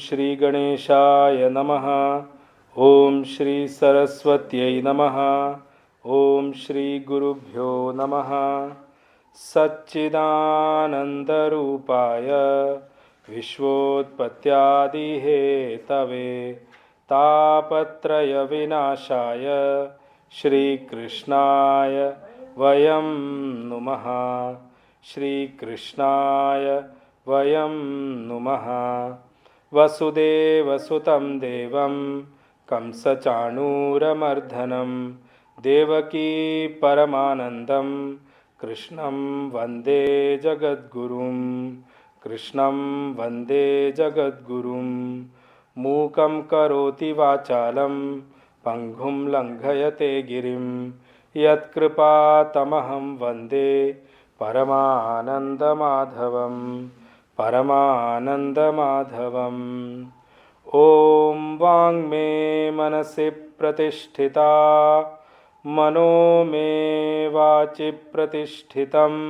श्री गणेशाय नमः। ओम श्री सरस्वत्यै नमः। ओम श्री गुरुभ्यो नमः। सच्चिदानन्दरूपाय विश्वोत्पत्त्यादिहेतवे तापत्रयविनाशाय श्रीकृष्णाय वयं नुमः। श्रीकृष्णाय वयं नुमः। वसुदेवसुतं देवं कंसचाणूरमर्दनं देवकी परमानन्दं कृष्णं वन्दे जगद्गुरुं। कृष्णं वन्दे जगद्गुरुं। मूकं करोति वाचालं पङ्गुं लङ्घयते गिरिं यत्कृपातमहं वन्दे परमानन्दमाधवं। परमानन्दमाधवम्। ॐ वाङ्मे मनसि प्रतिष्ठिता मनो मे वाचि प्रतिष्ठितम्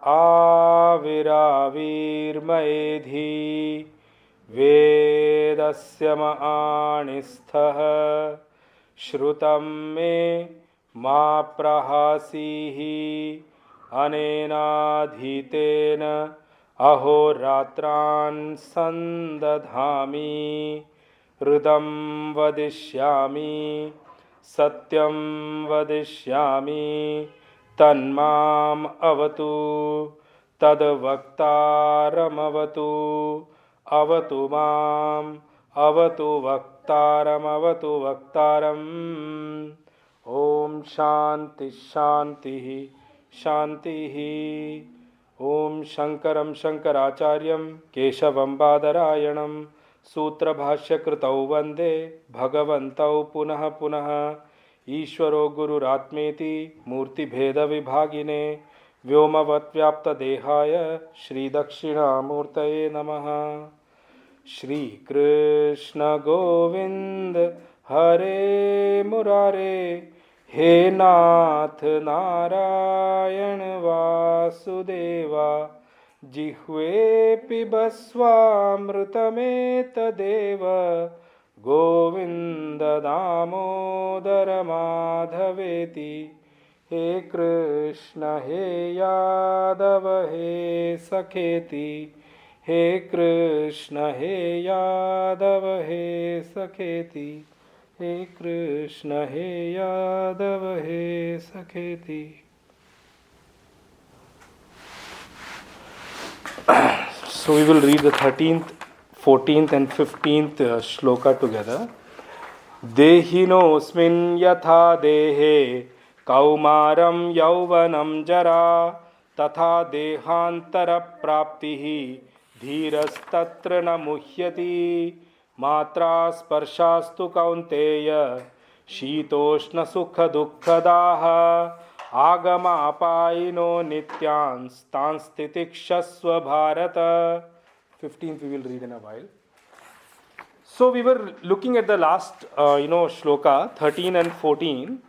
आविराविर्मयेधि वेदस्य माणिस्थः श्रुतं मे मा प्रहासीः अनेनाधीतेन अहोरात्रान् सन्दधामि हृदं वदिष्यामि सत्यं वदिष्यामि तन्माम् अवतु तद्वक्तारमवतु अवतु माम् अवतु वक्तारमवतु वक्तारम्। ॐ शान्ति शान्तिः शान्तिः। ओम शंकरं शंकराचार्यं केशवं बादरायणं सूत्रभाष्यकृतौ वन्दे भगवन्तौ पुनः पुनः। ईश्वरो गुरुरात्मेति मूर्तिभेदविभागिने व्योमवद्व्याप्तदेहाय श्रीदक्षिणामूर्तये नमः। श्रीकृष्ण गोविंद हरे मुरारे हे नाथ नारायण वासुदेवा जिह्वे पिबस्वामृतमेतदेव गोविन्द दामोदर माधवेति। हे कृष्ण हे यादव हे सखेति। हे कृष्ण हे यादव हे सखेति। हे कृष्ण हे यादव हे सखेति। So we will read the 13th, 14th and 15th shloka together. Dehinosmin yatha dehe kaumaram yauvanam jara tatha dehantara praptihi dhirastatra na muhyati matra sparshastu kaunteya शीतोष्ण सुख दुःखदाः आगमापायिनो नित्यांस्तांस्तितिक्षस्व Bharat. 15th we will read in a while. So we were looking at the last shloka 13 and 14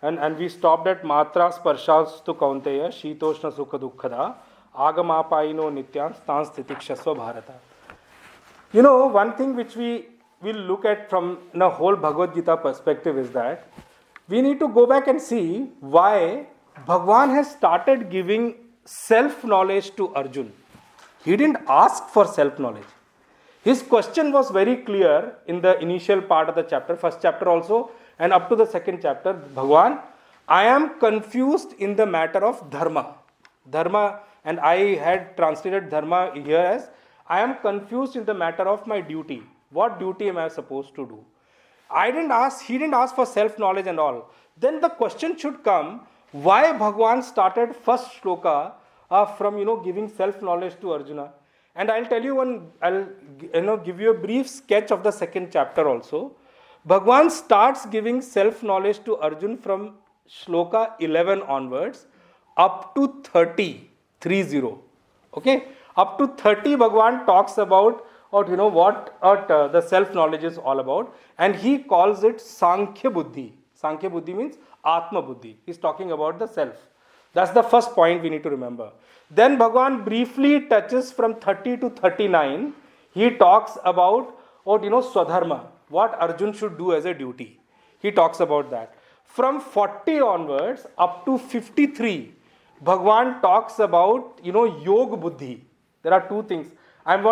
and we stopped at matra sparshastu kaunteya shitoshna sukha dukkhada agamapayino nityanstanstitikshasva bharata. One thing which we will look at from a whole Bhagavad Gita perspective is that we need to go back and see why Bhagwan has started giving self-knowledge to Arjun. He didn't ask for self-knowledge. His question was very clear in the initial part of the chapter, first chapter also, and up to the second chapter. Bhagwan, I am confused in the matter of dharma. Dharma, and I had translated dharma here as, I am confused in the matter of my duty. What duty am I supposed to do? He didn't ask for self-knowledge and all. Then the question should come, why Bhagwan started first shloka from giving self-knowledge to Arjuna. And I'll tell you I'll give you a brief sketch of the second chapter also. Bhagwan starts giving self-knowledge to Arjun from shloka 11 onwards up to 30. Okay, up to 30 Bhagwan talks about what the self-knowledge is all about, and he calls it Sankhya Buddhi. Sankhya Buddhi means Atma Buddhi. He's talking about the self. That's the first point we need to remember. Then Bhagwan briefly touches from 30 to 39. He talks about Swadharma, what Arjun should do as a duty. He talks about that. From 40 onwards up to 53, Bhagwan talks about Yoga Buddhi. There are two things. I'm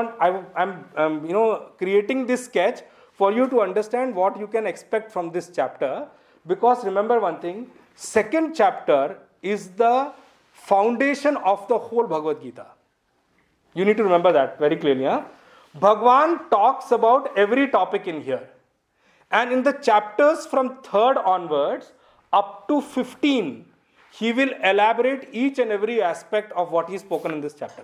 creating this sketch for you to understand what you can expect from this chapter. Because remember one thing, second chapter is the foundation of the whole Bhagavad Gita. You need to remember that very clearly. Bhagwan talks about every topic in here. And in the chapters from 3rd onwards up to 15, he will elaborate each and every aspect of what he spoken in this chapter.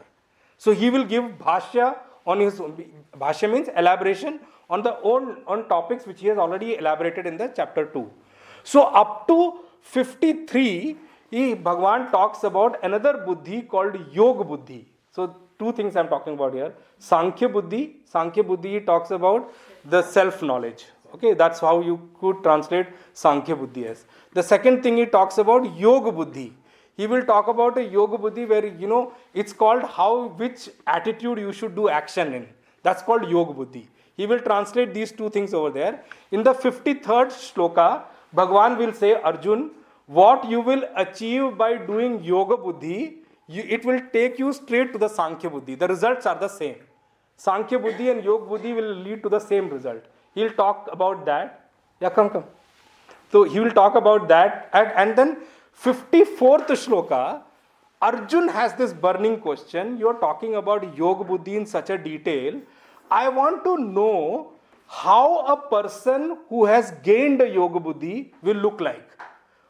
So he will give bhashya on his own. Bhashya means elaboration on topics which he has already elaborated in the chapter 2. So up to 53, Bhagwan talks about another buddhi called Yoga Buddhi. So two things I'm talking about here. Sankhya Buddhi. Sankhya Buddhi talks about the self-knowledge. Okay, that's how you could translate Sankhya Buddhi as. The second thing he talks about Yoga Buddhi. He will talk about a Yoga Buddhi where, it's called which attitude you should do action in. That's called Yoga Buddhi. He will translate these two things over there. In the 53rd shloka, Bhagwan will say, Arjun, what you will achieve by doing Yoga Buddhi, it will take you straight to the Sankhya Buddhi. The results are the same. Sankhya Buddhi and Yoga Buddhi will lead to the same result. He'll talk about that. Yeah, come. So he will talk about that. And then 54th shloka, Arjun has this burning question. You're talking about Yoga Buddhi in such a detail. I want to know how a person who has gained a Yoga Buddhi will look like.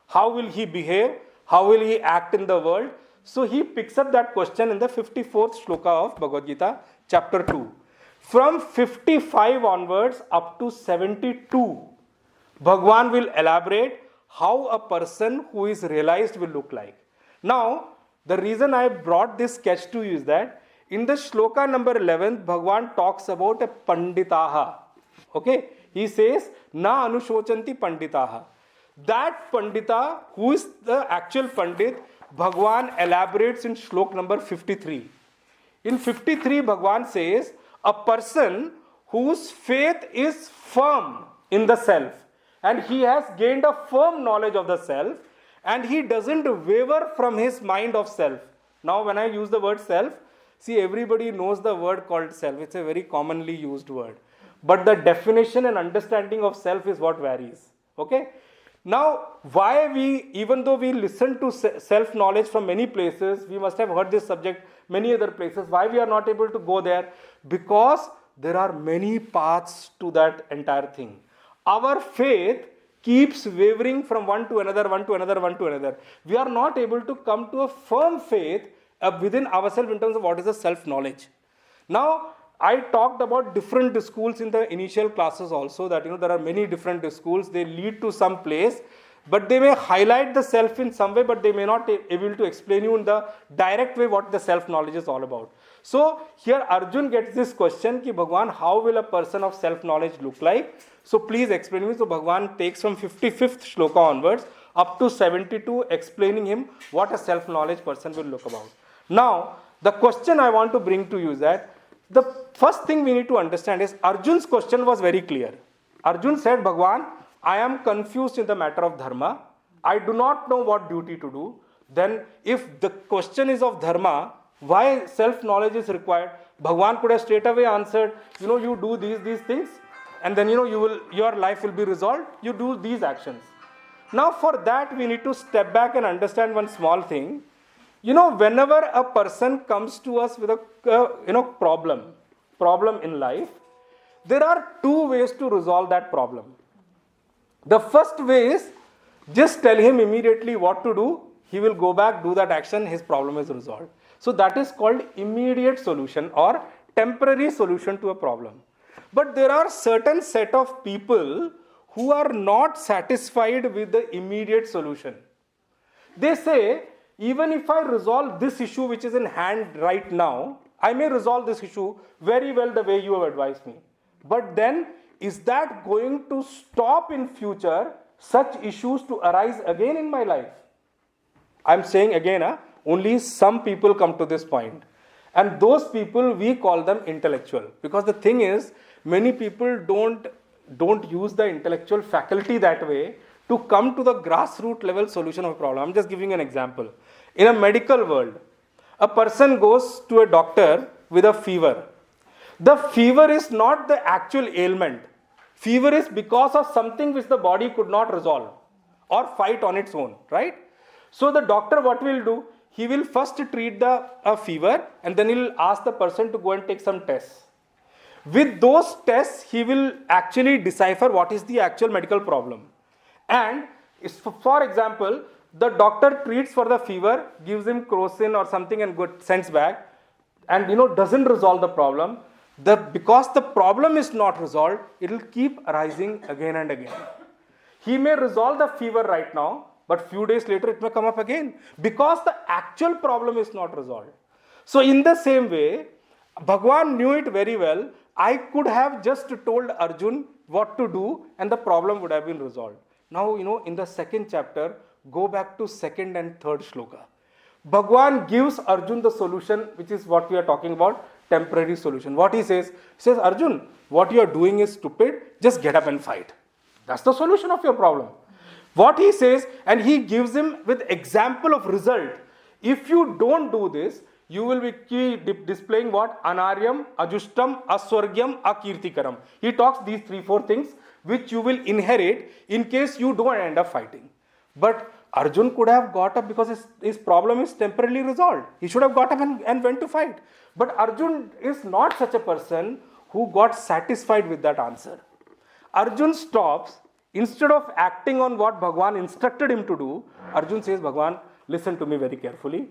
How will he behave? How will he act in the world? So he picks up that question in the 54th shloka of Bhagavad Gita Chapter 2. From 55 onwards up to 72, Bhagwan will elaborate how a person who is realized will look like. Now, the reason I brought this sketch to you is that in the shloka number 11, Bhagwan talks about a panditaha. Okay, he says, na anushocanti panditaha. That pandita, who is the actual pandit, Bhagwan elaborates in shlok number 53. In 53, Bhagwan says, a person whose faith is firm in the self, and he has gained a firm knowledge of the self, and he doesn't waver from his mind of self. Now, when I use the word self, see, everybody knows the word called self. It's a very commonly used word. But the definition and understanding of self is what varies. Okay? Now, even though we listen to self-knowledge from many places, we must have heard this subject many other places, why we are not able to go there? Because there are many paths to that entire thing. Our faith keeps wavering from one to another. We are not able to come to a firm faith within ourselves in terms of what is the self-knowledge. Now, I talked about different schools in the initial classes also, that there are many different schools. They lead to some place, but they may highlight the self in some way, but they may not be able to explain you in the direct way what the self-knowledge is all about. So here Arjun gets this question, ki Bhagwan, how will a person of self-knowledge look like? So please explain me. So Bhagwan takes from 55th shloka onwards up to 72, explaining him what a self-knowledge person will look about. Now, the question I want to bring to you is that the first thing we need to understand is Arjun's question was very clear. Arjun said, Bhagwan, I am confused in the matter of dharma. I do not know what duty to do. Then if the question is of dharma, why self-knowledge is required? Bhagwan could have straight away answered, you do these things, and then your life will be resolved. You do these actions. Now for that we need to step back and understand one small thing. Whenever a person comes to us with a problem in life, there are two ways to resolve that problem. The first way is just tell him immediately what to do. he will go back, do that action, his problem is resolved. So that is called immediate solution or temporary solution to a problem. But there are certain set of people who are not satisfied with the immediate solution. They say, even if I resolve this issue which is in hand right now, I may resolve this issue very well the way you have advised me. But then, is that going to stop in future such issues to arise again in my life? I'm saying again, only some people come to this point. And those people, we call them intellectual. Because the thing is, many people don't use the intellectual faculty that way to come to the grassroots level solution of a problem. I'm just giving an example. In a medical world, a person goes to a doctor with a fever. The fever is not the actual ailment. Fever is because of something which the body could not resolve or fight on its own, right? So the doctor, what will do? He will first treat the fever and then he will ask the person to go and take some tests. With those tests, he will actually decipher what is the actual medical problem. And for example, the doctor treats for the fever, gives him crocin or something and sends back, and doesn't resolve the problem. Because the problem is not resolved, it will keep arising again and again. He may resolve the fever right now, but few days later it may come up again because the actual problem is not resolved. So in the same way, Bhagwan knew it very well. I could have just told Arjun what to do and the problem would have been resolved. Now, in the second chapter, go back to second and third shloka. Bhagwan gives Arjun the solution, which is what we are talking about, temporary solution. What he says? He says, Arjun, what you are doing is stupid, just get up and fight. That's the solution of your problem. What he says, and he gives him with example of result. If you don't do this, you will be displaying what? Anaryam, Ajustam, Aswargyam, Akirtikaram. He talks these 3-4 things which you will inherit in case you don't end up fighting. But Arjun could have got up because his problem is temporarily resolved. He should have got up and went to fight. But Arjun is not such a person who got satisfied with that answer. Arjun stops. Instead of acting on what Bhagwan instructed him to do, Arjun says, Bhagwan, listen to me very carefully.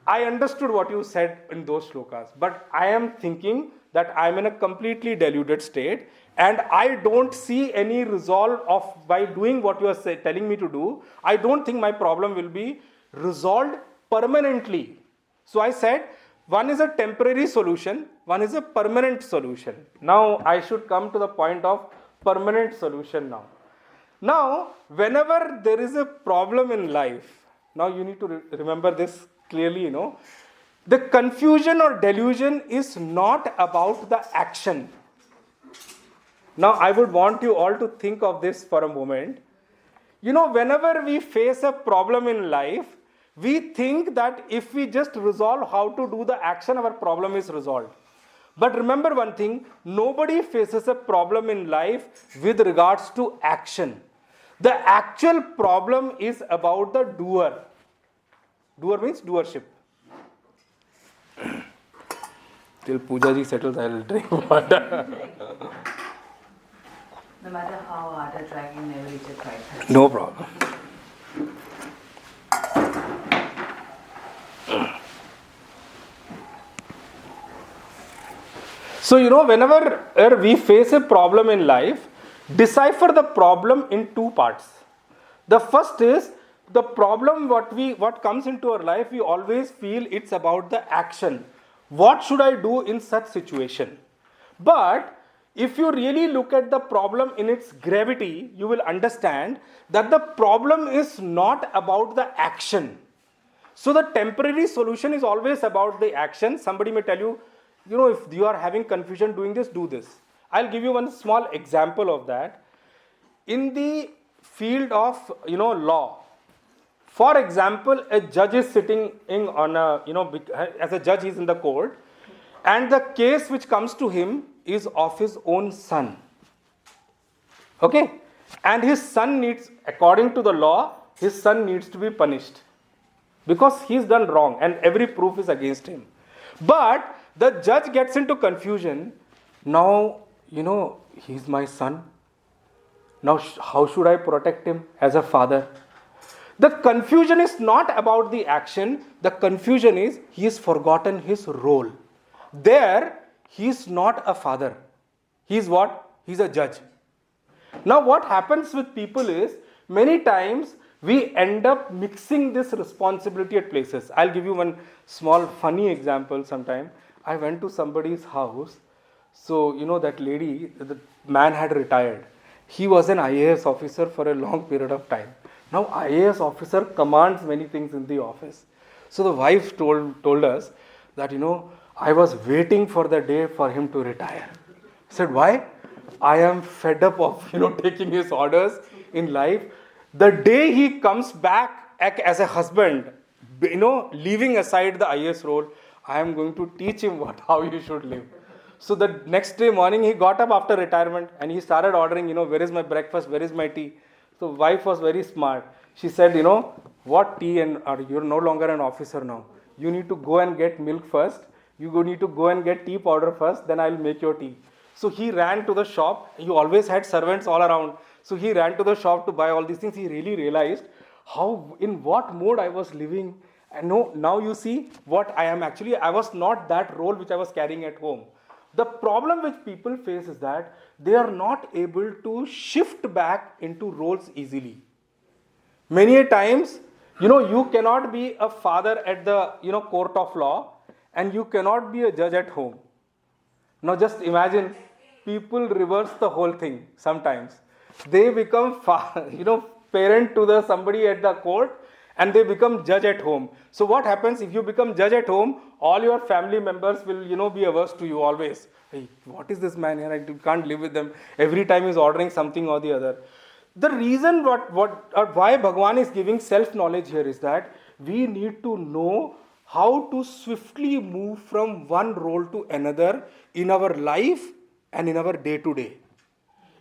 I understood what you said in those shlokas, but I am thinking that I am in a completely deluded state and I don't see any resolve by doing what you are telling me to do. I don't think my problem will be resolved permanently. So I said, one is a temporary solution, one is a permanent solution. Now I should come to the point of permanent solution now. Now, whenever there is a problem in life, now you need to remember this clearly, the confusion or delusion is not about the action. Now, I would want you all to think of this for a moment. Whenever we face a problem in life, we think that if we just resolve how to do the action, our problem is resolved. But remember one thing, nobody faces a problem in life with regards to action. The actual problem is about the doer. Doer means doership. Till Pooja ji settles, I will drink water. No matter how hard I try, you never reach a quiet. No problem. So, whenever we face a problem in life, decipher the problem in 2 parts. The first is the problem what comes into our life, we always feel it's about the action. What should I do in such situation? But if you really look at the problem in its gravity, you will understand that the problem is not about the action. So the temporary solution is always about the action. Somebody may tell you, if you are having confusion doing this, do this. I'll give you one small example of that. In the field of, law, for example, a judge is sitting on as a judge, he is in the court, and the case which comes to him is of his own son. Okay? And his son needs, according to the law, his son needs to be punished because he's done wrong and every proof is against him. But the judge gets into confusion. Now, he's my son. Now, how should I protect him as a father? The confusion is not about the action, the confusion is he has forgotten his role. There, he is not a father. He is what? He is a judge. Now what happens with people is, many times we end up mixing this responsibility at places. I'll give you one small funny example sometime. I went to somebody's house. So, that lady, the man had retired. He was an IAS officer for a long period of time. Now, IAS officer commands many things in the office. So, the wife told us that, I was waiting for the day for him to retire. I said, why? I am fed up of, taking his orders in life. The day he comes back as a husband, leaving aside the IAS role, I am going to teach him how you should live. So the next day morning, he got up after retirement and he started ordering, where is my breakfast, where is my tea? So wife was very smart. She said, what tea, and you're no longer an officer now. You need to go and get milk first. You need to go and get tea powder first, then I'll make your tea. So he ran to the shop. He always had servants all around. So he ran to the shop to buy all these things. He really realized in what mode I was living. And now you see what I am actually, I was not that role which I was carrying at home. The problem which people face is that they are not able to shift back into roles easily. Many a times, you cannot be a father at the, court of law, and you cannot be a judge at home. Now just imagine, people reverse the whole thing sometimes. They become, parent to somebody at the court, and they become judge at home. So what happens if you become judge at home? All your family members will, be averse to you always. Hey, what is this man here? I can't live with them. Every time he's ordering something or the other. The reason why Bhagavan is giving self-knowledge here is that we need to know how to swiftly move from one role to another in our life and in our day-to-day.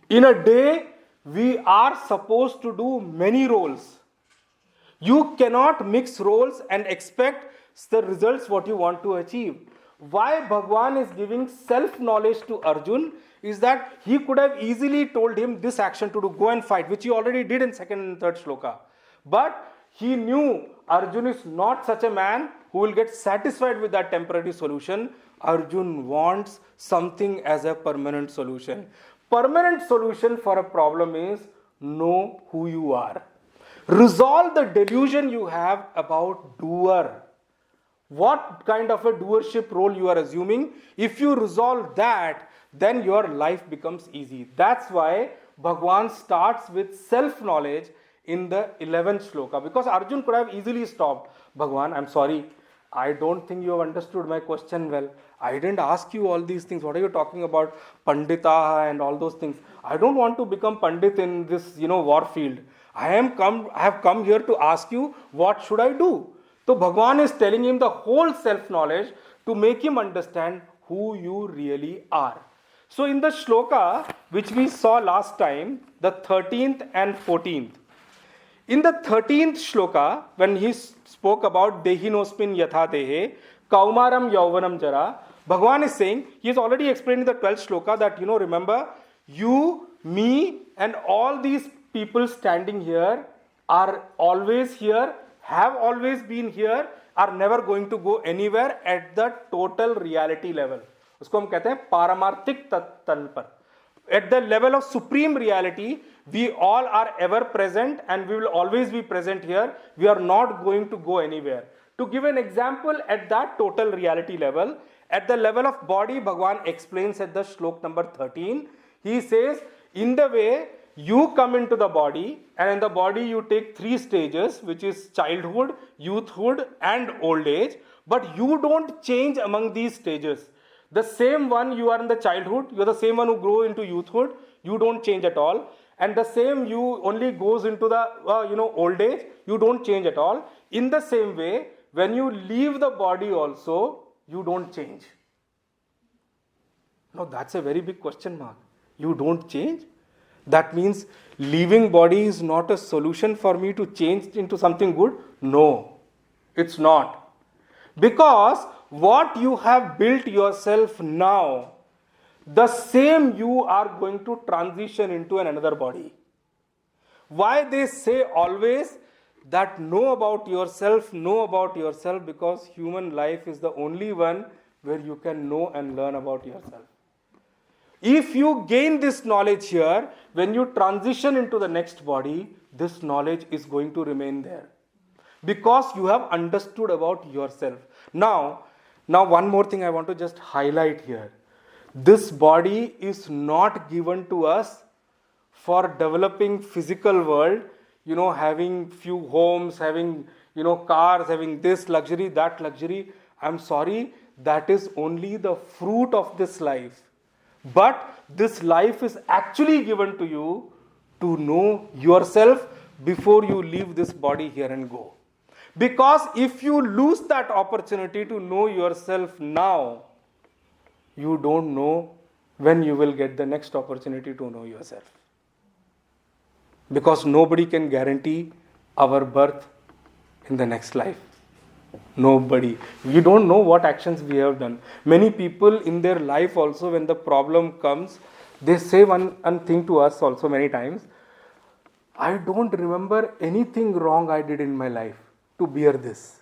In a day, we are supposed to do many roles. You cannot mix roles and expect the results what you want to achieve. Why Bhagavan is giving self-knowledge to Arjun is that he could have easily told him this action to do, go and fight, which he already did in 2nd and 3rd shloka. But he knew Arjun is not such a man who will get satisfied with that temporary solution. Arjun wants something as a permanent solution. Permanent solution for a problem is know who you are. Resolve the delusion you have about doer. What kind of a doership role you are assuming. If you resolve that, then your life becomes easy. That's why Bhagavan starts with self-knowledge in the 11th shloka. Because Arjun could have easily stopped. Bhagavan, I'm sorry. I don't think you have understood my question well. I didn't ask you all these things. What are you talking about? Pandita and all those things. I don't want to become Pandit in this, war field. I have come here to ask you, what should I do? So Bhagavan is telling him the whole self-knowledge to make him understand who you really are. So in the shloka, which we saw last time, the 13th and 14th. In the 13th shloka, when he spoke about Dehinosmin Yatha Dehe, Kaumaram Yauvanam Jara, Bhagavan is saying, he has already explained in the 12th shloka that, remember, you, me, and all these people standing here are always here, have always been here, are never going to go anywhere at the total reality level. उसको हम कहते हैं पारमार्थिक तल पर. At the level of supreme reality, we all are ever present and we will always be present here. We are not going to go anywhere. To give an example at that total reality level, at the level of body, Bhagavan explains at the shlok number 13. He says, in the way you come into the body, and in the body you take 3 stages, which is childhood, youthhood and old age, but you don't change among these stages. The same one you are in the childhood, you are the same one who grow into youthhood, you don't change at all. And the same you only goes into the old age, you don't change at all. In the same way, when you leave the body also, you don't change. Now that's a very big question mark. You don't change? That means leaving body is not a solution for me to change into something good? No, it's not. Because what you have built yourself now, the same you are going to transition into another body. Why they say always that know about yourself, because human life is the only one where you can know and learn about yourself. If you gain this knowledge here, when you transition into the next body, this knowledge is going to remain there. Because you have understood about yourself. Now one more thing I want to just highlight here. This body is not given to us for developing physical world, having few homes, having, cars, having this luxury, that luxury. I'm sorry, that is only the fruit of this life. But this life is actually given to you to know yourself before you leave this body here and go. Because if you lose that opportunity to know yourself now, you don't know when you will get the next opportunity to know yourself. Because nobody can guarantee our birth in the next life. Nobody. We don't know what actions we have done. Many people in their life also, when the problem comes, they say one thing to us also many times. I don't remember anything wrong I did in my life to bear this.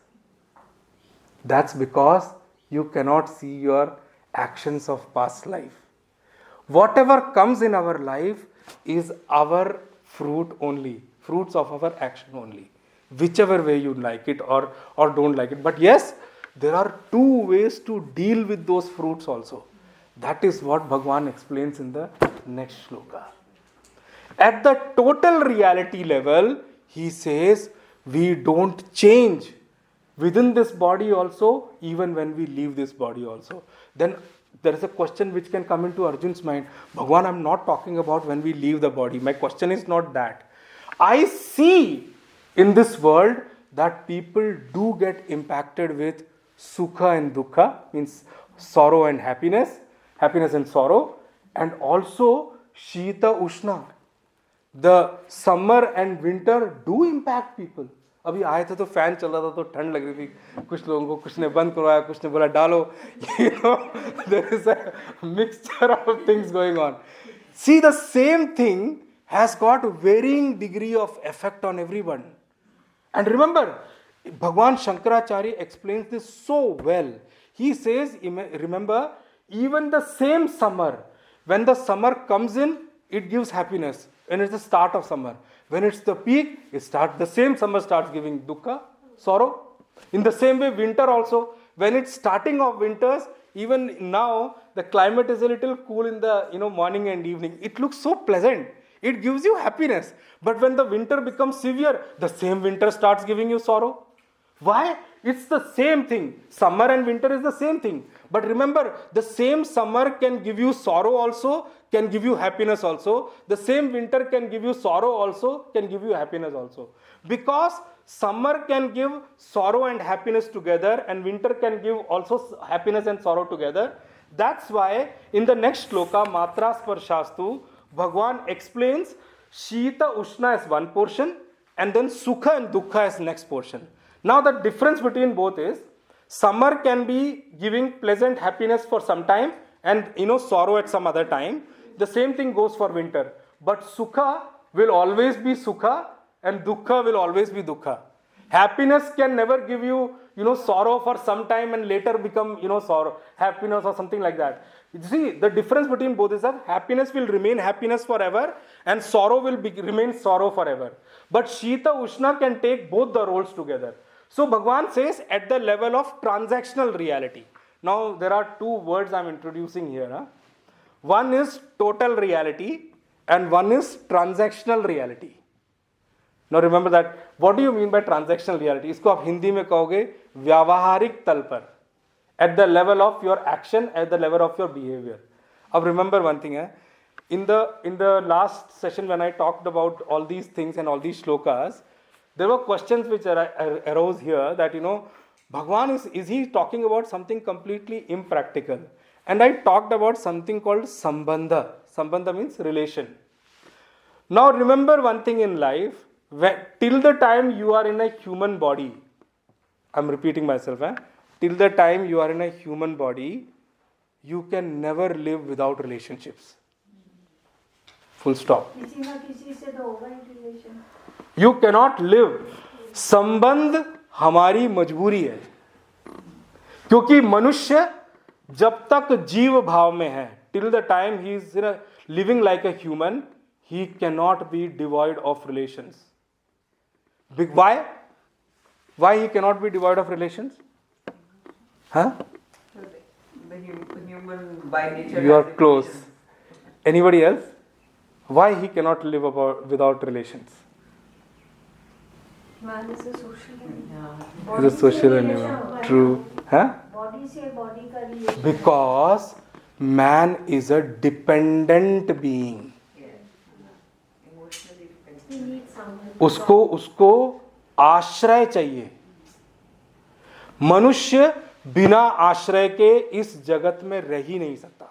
That's because you cannot see your actions of past life. Whatever comes in our life is our fruit only, fruits of our action only, whichever way you like it or don't like it. But yes, there are two ways to deal with those fruits also. That is what Bhagwan explains in the next shloka. At the total reality level, he says, we don't change within this body also, even when we leave this body also. Then there is a question which can come into Arjun's mind. Bhagwan, I'm not talking about when we leave the body. My question is not that. I see in this world that people do get impacted with sukha and dukkha, means sorrow and happiness and sorrow, and also shita ushna. The summer and winter do impact people. अभी आए थे तो fan चल रहा था तो ठंड लग रही थी, कुछ लोगों को कुछ ने बंद करवाया, कुछ ने बोला डालो. There is a mixture of things going on. See, the same thing has got varying degree of effect on everyone. And remember, Bhagwan Shankaracharya explains this so well. He says, remember, even the same summer, when the summer comes in, it gives happiness. When it's the start of summer. When it's the peak, the same summer starts giving dukkha, sorrow. In the same way, winter also. When it's starting of winters, even now, the climate is a little cool in the morning and evening. It looks so pleasant. It gives you happiness. But when the winter becomes severe, the same winter starts giving you sorrow. Why? It's the same thing. Summer and winter is the same thing. But remember, the same summer can give you sorrow also, can give you happiness also. The same winter can give you sorrow also, can give you happiness also. Because summer can give sorrow and happiness together, and winter can give also happiness and sorrow together. That's why in the next shloka, Matra Sparshastu, Bhagwan explains Shita Ushna as one portion, and then Sukha and Dukkha as next portion. Now the difference between both is, summer can be giving pleasant happiness for some time and sorrow at some other time. The same thing goes for winter. But Sukha will always be Sukha and Dukkha will always be Dukkha. Happiness can never give you sorrow for some time and later become sorrow, happiness or something like that. You see, the difference between both is that happiness will remain happiness forever and sorrow will remain sorrow forever. But Shita Ushna can take both the roles together. So Bhagwan says at the level of transactional reality. Now there are two words I am introducing here. One is total reality and one is transactional reality. Now remember that. What do you mean by transactional reality? इसको आप हिंदी में कहोगे व्यावहारिक तल पर. At the level of your action, at the level of your behavior. अब remember one thing. In the last session when I talked about all these things and all these shlokas, there were questions which arose here that, Bhagwan is he talking about something completely impractical? And I talked about something called Sambandha. Sambandha means relation. Now remember one thing in life, till the time you are in a human body, I'm repeating myself, till the time you are in a human body, you can never live without relationships. Full stop. You cannot live. संबंध हमारी मजबूरी है, क्योंकि मनुष्य जब तक जीव भाव में है, till the time he is living like a human, he can not be devoid of relations. Why he cannot be devoid of relations? Huh? The human by nature. You are has close. relations. Anybody else? Why he cannot live without relations? Man is a social animal. Yeah. He's a social animal. True. Huh? Body से body का relation. Because man is a dependent being. Yes. Emotionally dependent. He needs someone. उसको आश्रय चाहिए. मनुष्य बिना आश्रय के इस जगत में रह ही नहीं सकता.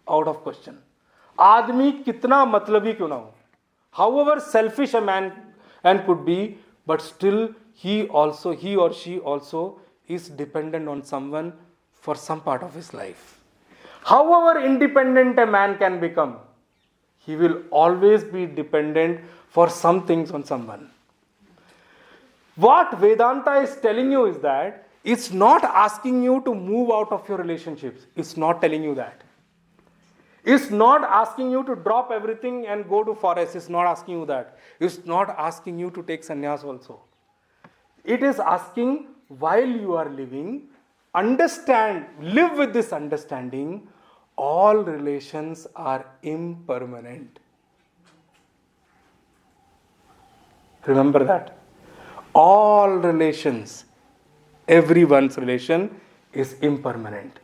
Out of question. आदमी कितना मतलबी क्यों ना हो, however selfish a man and could be, but still he or she also is dependent on someone for some part of his life. However independent a man can become, he will always be dependent for some things on someone. What Vedanta is telling you is that it's not asking you to move out of your relationships. It's not telling you that. It's not asking you to drop everything and go to forest. It's not asking you that. It's not asking you to take sannyas also. It is asking, while you are living, live with this understanding, all relations are impermanent. Remember that. All relations, everyone's relation is impermanent.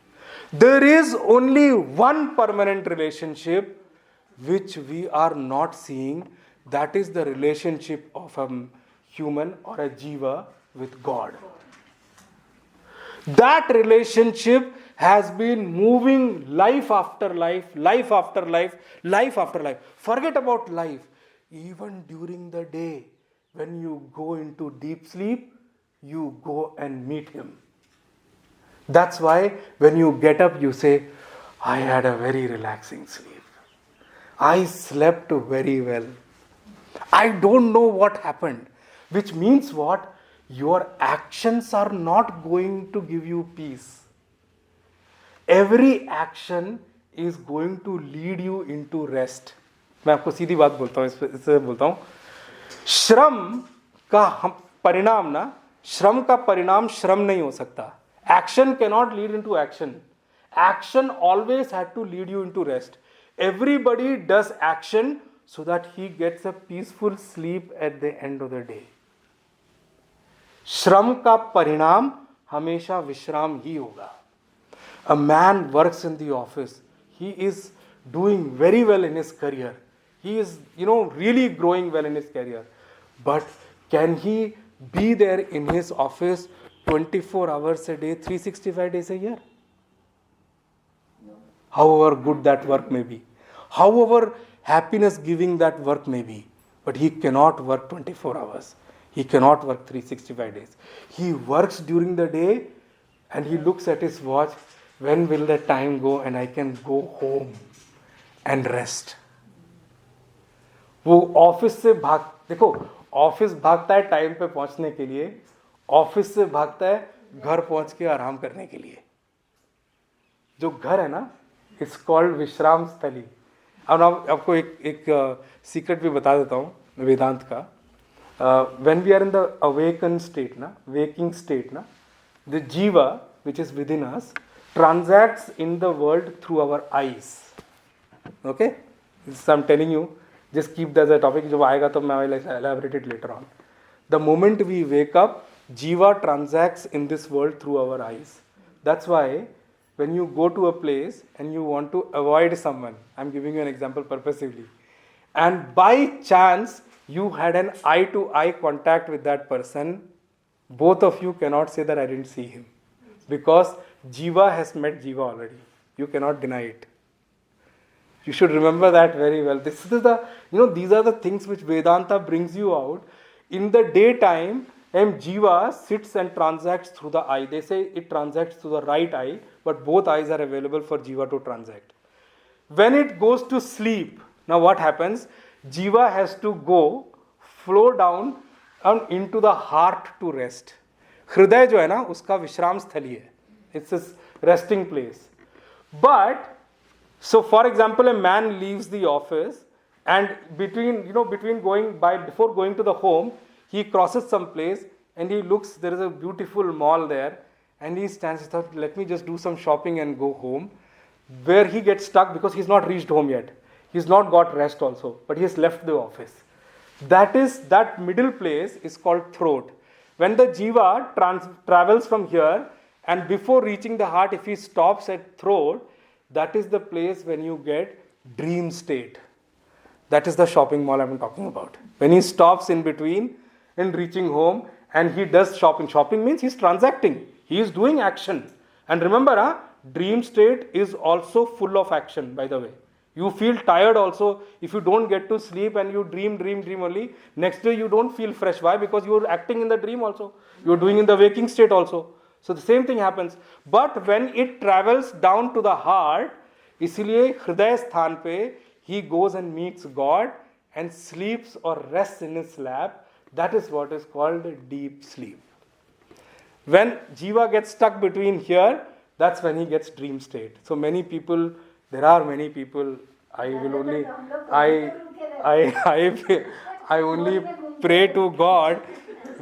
There is only one permanent relationship which we are not seeing. That is the relationship of a human or a jiva with God. That relationship has been moving life after life, life after life, life after life. Forget about life. Even during the day, when you go into deep sleep, you go and meet him. That's why when you get up, you say, I had a very relaxing sleep. I slept very well. I don't know what happened. Which means what? Your actions are not going to give you peace. Every action is going to lead you into rest. मैं आपको सीधी बात बोलता हूँ, इससे बोलता हूँ. श्रम का परिणाम श्रम नहीं हो सकता. Action cannot lead into action. Action always had to lead you into rest. Everybody does action so that he gets a peaceful sleep at the end of the day. श्रम का परिणाम हमेशा विश्राम ही होगा. A man works in the office. He is doing very well in his career. He is, really growing well in his career. But can he be there in his office 24 hours a day, 365 days a year? No. However good that work may be, however happiness giving that work may be, but he cannot work 24 hours. He cannot work 365 days. He works during the day and he looks at his watch. When will the time go and I can go home and rest? वो office से देखो, office भागता है time पे पहुंचने के लिए, office से भागता है घर पहुंच के आराम करने के लिए. जो घर है ना, इट्स कॉल्ड विश्राम स्थली. अब आपको एक सीक्रेट भी बता देता हूँ वेदांत का. When we are in the awakened state, waking state, the jiva which is within us transacts in the world through our eyes. Okay, this I'm telling you. Just keep that as a topic. जब आएगा तो मैं will elaborate it later on. The moment we wake up, jiva transacts in this world through our eyes. That's why when you go to a place and you want to avoid someone, I'm giving you an example purposively, and by chance you had an eye-to-eye contact with that person, both of you cannot say that I didn't see him. Because jiva has met jiva already. You cannot deny it. You should remember that very well. This is these are the things which Vedanta brings you out. In the daytime, jiva sits and transacts through the eye. They say it transacts through the right eye, but both eyes are available for jiva to transact. When it goes to sleep, now what happens? Jiva has to go, flow down and into the heart to rest. हृदय जो है ना उसका विश्राम स्थली है. It's his resting place. But so for example, a man leaves the office and between before going to the home, he crosses some place and he looks, there is a beautiful mall there, and he stands, he thought, let me just do some shopping and go home. Where he gets stuck because he's not reached home yet. He's not got rest also, but he has left the office. That middle place is called throat. When the jiva travels from here, and before reaching the heart, if he stops at throat, that is the place when you get dream state. That is the shopping mall I'm talking about. When he stops in between and reaching home and he does shopping. Shopping means he's transacting. He is doing action. And remember, dream state is also full of action, by the way. You feel tired also if you don't get to sleep and you dream only. Next day you don't feel fresh. Why? Because you are acting in the dream also. You are doing in the waking state also. So the same thing happens. But when it travels down to the heart, इसलिए हृदय स्थान पे he goes and meets God and sleeps or rests in his lap. That is what is called deep sleep. When jiva gets stuck between here, that's when he gets dream state. So there are many people, I only pray to God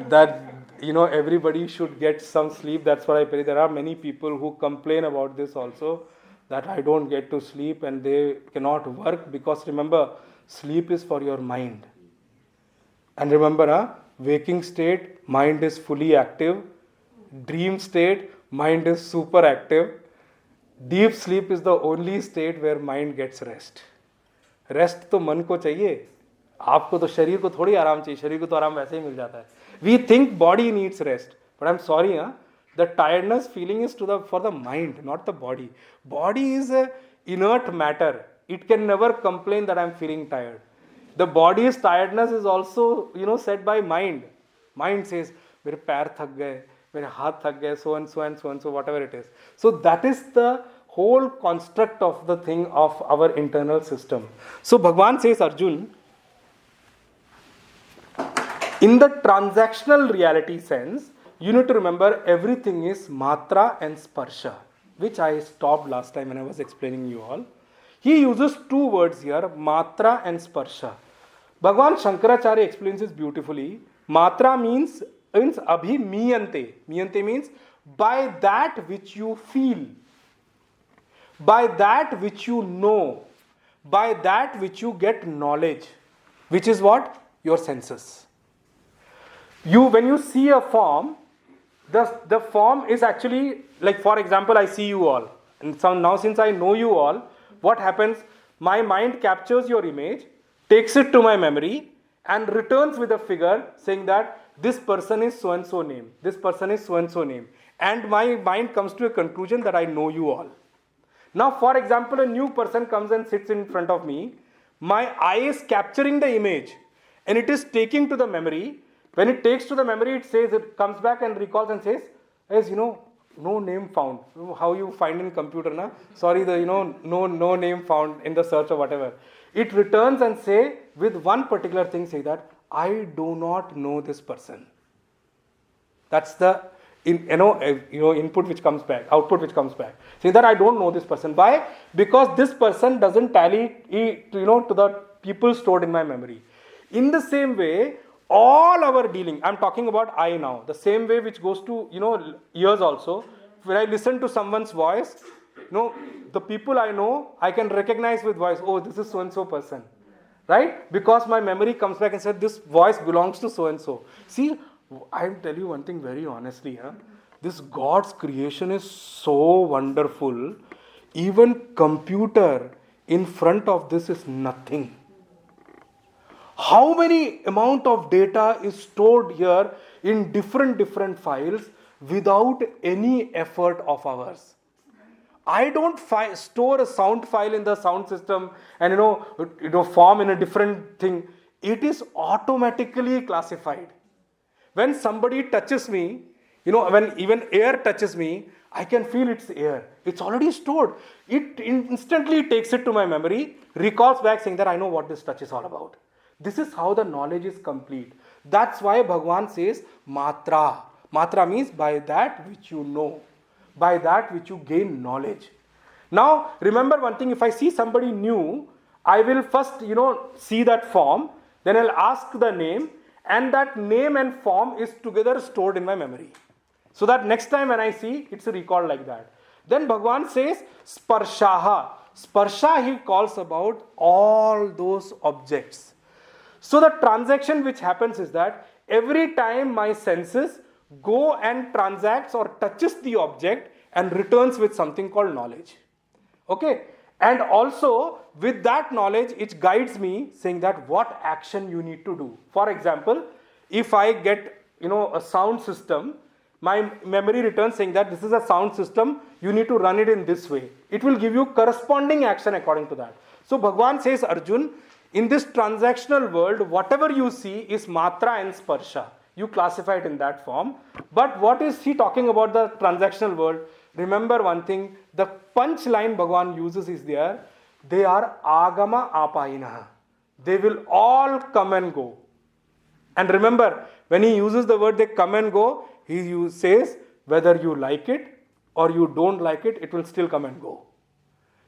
that everybody should get some sleep. That's what I pray. There are many people who complain about this also, that I don't get to sleep and they cannot work, because remember, sleep is for your mind. And remember, waking state, mind is fully active. Dream state, mind is super active. Deep sleep is the only state where mind gets rest. Rest तो मन को चाहिए, आपको तो शरीर को थोड़ी आराम चाहिए, शरीर को तो आराम वैसे ही मिल जाता है. We think body needs rest, but I'm sorry, the tiredness feeling is for the mind, not the body. Body is a inert matter. It can never complain that I'm feeling tired. The body's tiredness is also, said by mind. Mind says, मेरे पैर थक गए, मेरे हाथ थक गए, so and so and so and so, whatever it is. So that is the whole construct of the thing of our internal system. So Bhagavan says, Arjun, in the transactional reality sense, you need to remember everything is matra and sparsha, which I stopped last time when I was explaining you all. He uses two words here, matra and sparsha. Bhagavan Shankaracharya explains this beautifully. Matra means abhi miyante. Miyante means by that which you feel, by that which you know, by that which you get knowledge, which is what? Your senses. When you see a form, the form is actually, like for example, I see you all. And so now since I know you all, what happens? My mind captures your image, takes it to my memory, and returns with a figure saying that this person is so and so name, this person is so and so name. And my mind comes to a conclusion that I know you all. Now, for example, a new person comes and sits in front of me. My eye is capturing the image and it is taking to the memory. When it takes to the memory, it comes back and recalls and says, as no name found. How you find in computer, na? Sorry, no name found in the search or whatever. It returns and say, with one particular thing, say that, I do not know this person. That's the input which comes back, output which comes back. Saying that I don't know this person. Why? Because this person doesn't tally to the people stored in my memory. In the same way, all our dealing, I'm talking about I now, the same way which goes to ears also. When I listen to someone's voice, the people I know, I can recognize with voice, oh, this is so and so person, right? Because my memory comes back and said this voice belongs to so and so. See, I'll tell you one thing very honestly, this God's creation is so wonderful. Even computer in front of this is nothing. How many amount of data is stored here in different files without any effort of ours? I don't store a sound file in the sound system and form in a different thing. It is automatically classified. When somebody touches me, when even air touches me, I can feel it's air. It's already stored. It instantly takes it to my memory, recalls back saying that I know what this touch is all about. This is how the knowledge is complete. That's why Bhagwan says matra. Matra means by that which you know, by that which you gain knowledge. Now, remember one thing, if I see somebody new, I will first, see that form, then I'll ask the name, and that name and form is together stored in my memory. So that next time when I see, it's recalled like that. Then Bhagwan says, sparshaha. Sparsha he calls about all those objects. So the transaction which happens is that every time my senses go and transacts or touches the object and returns with something called knowledge. Okay? And also with that knowledge it guides me saying that what action you need to do. For example, if I get a sound system, my memory returns saying that this is a sound system, you need to run it in this way. It will give you corresponding action according to that. So Bhagwan says, Arjun, in this transactional world, whatever you see is matra and sparsha. You classify it in that form. But what is he talking about the transactional world? Remember one thing, the punchline Bhagwan uses is there. They are agama apayinaha. They will all come and go. And remember, when he uses the word they come and go, he says whether you like it or you don't like it, it will still come and go.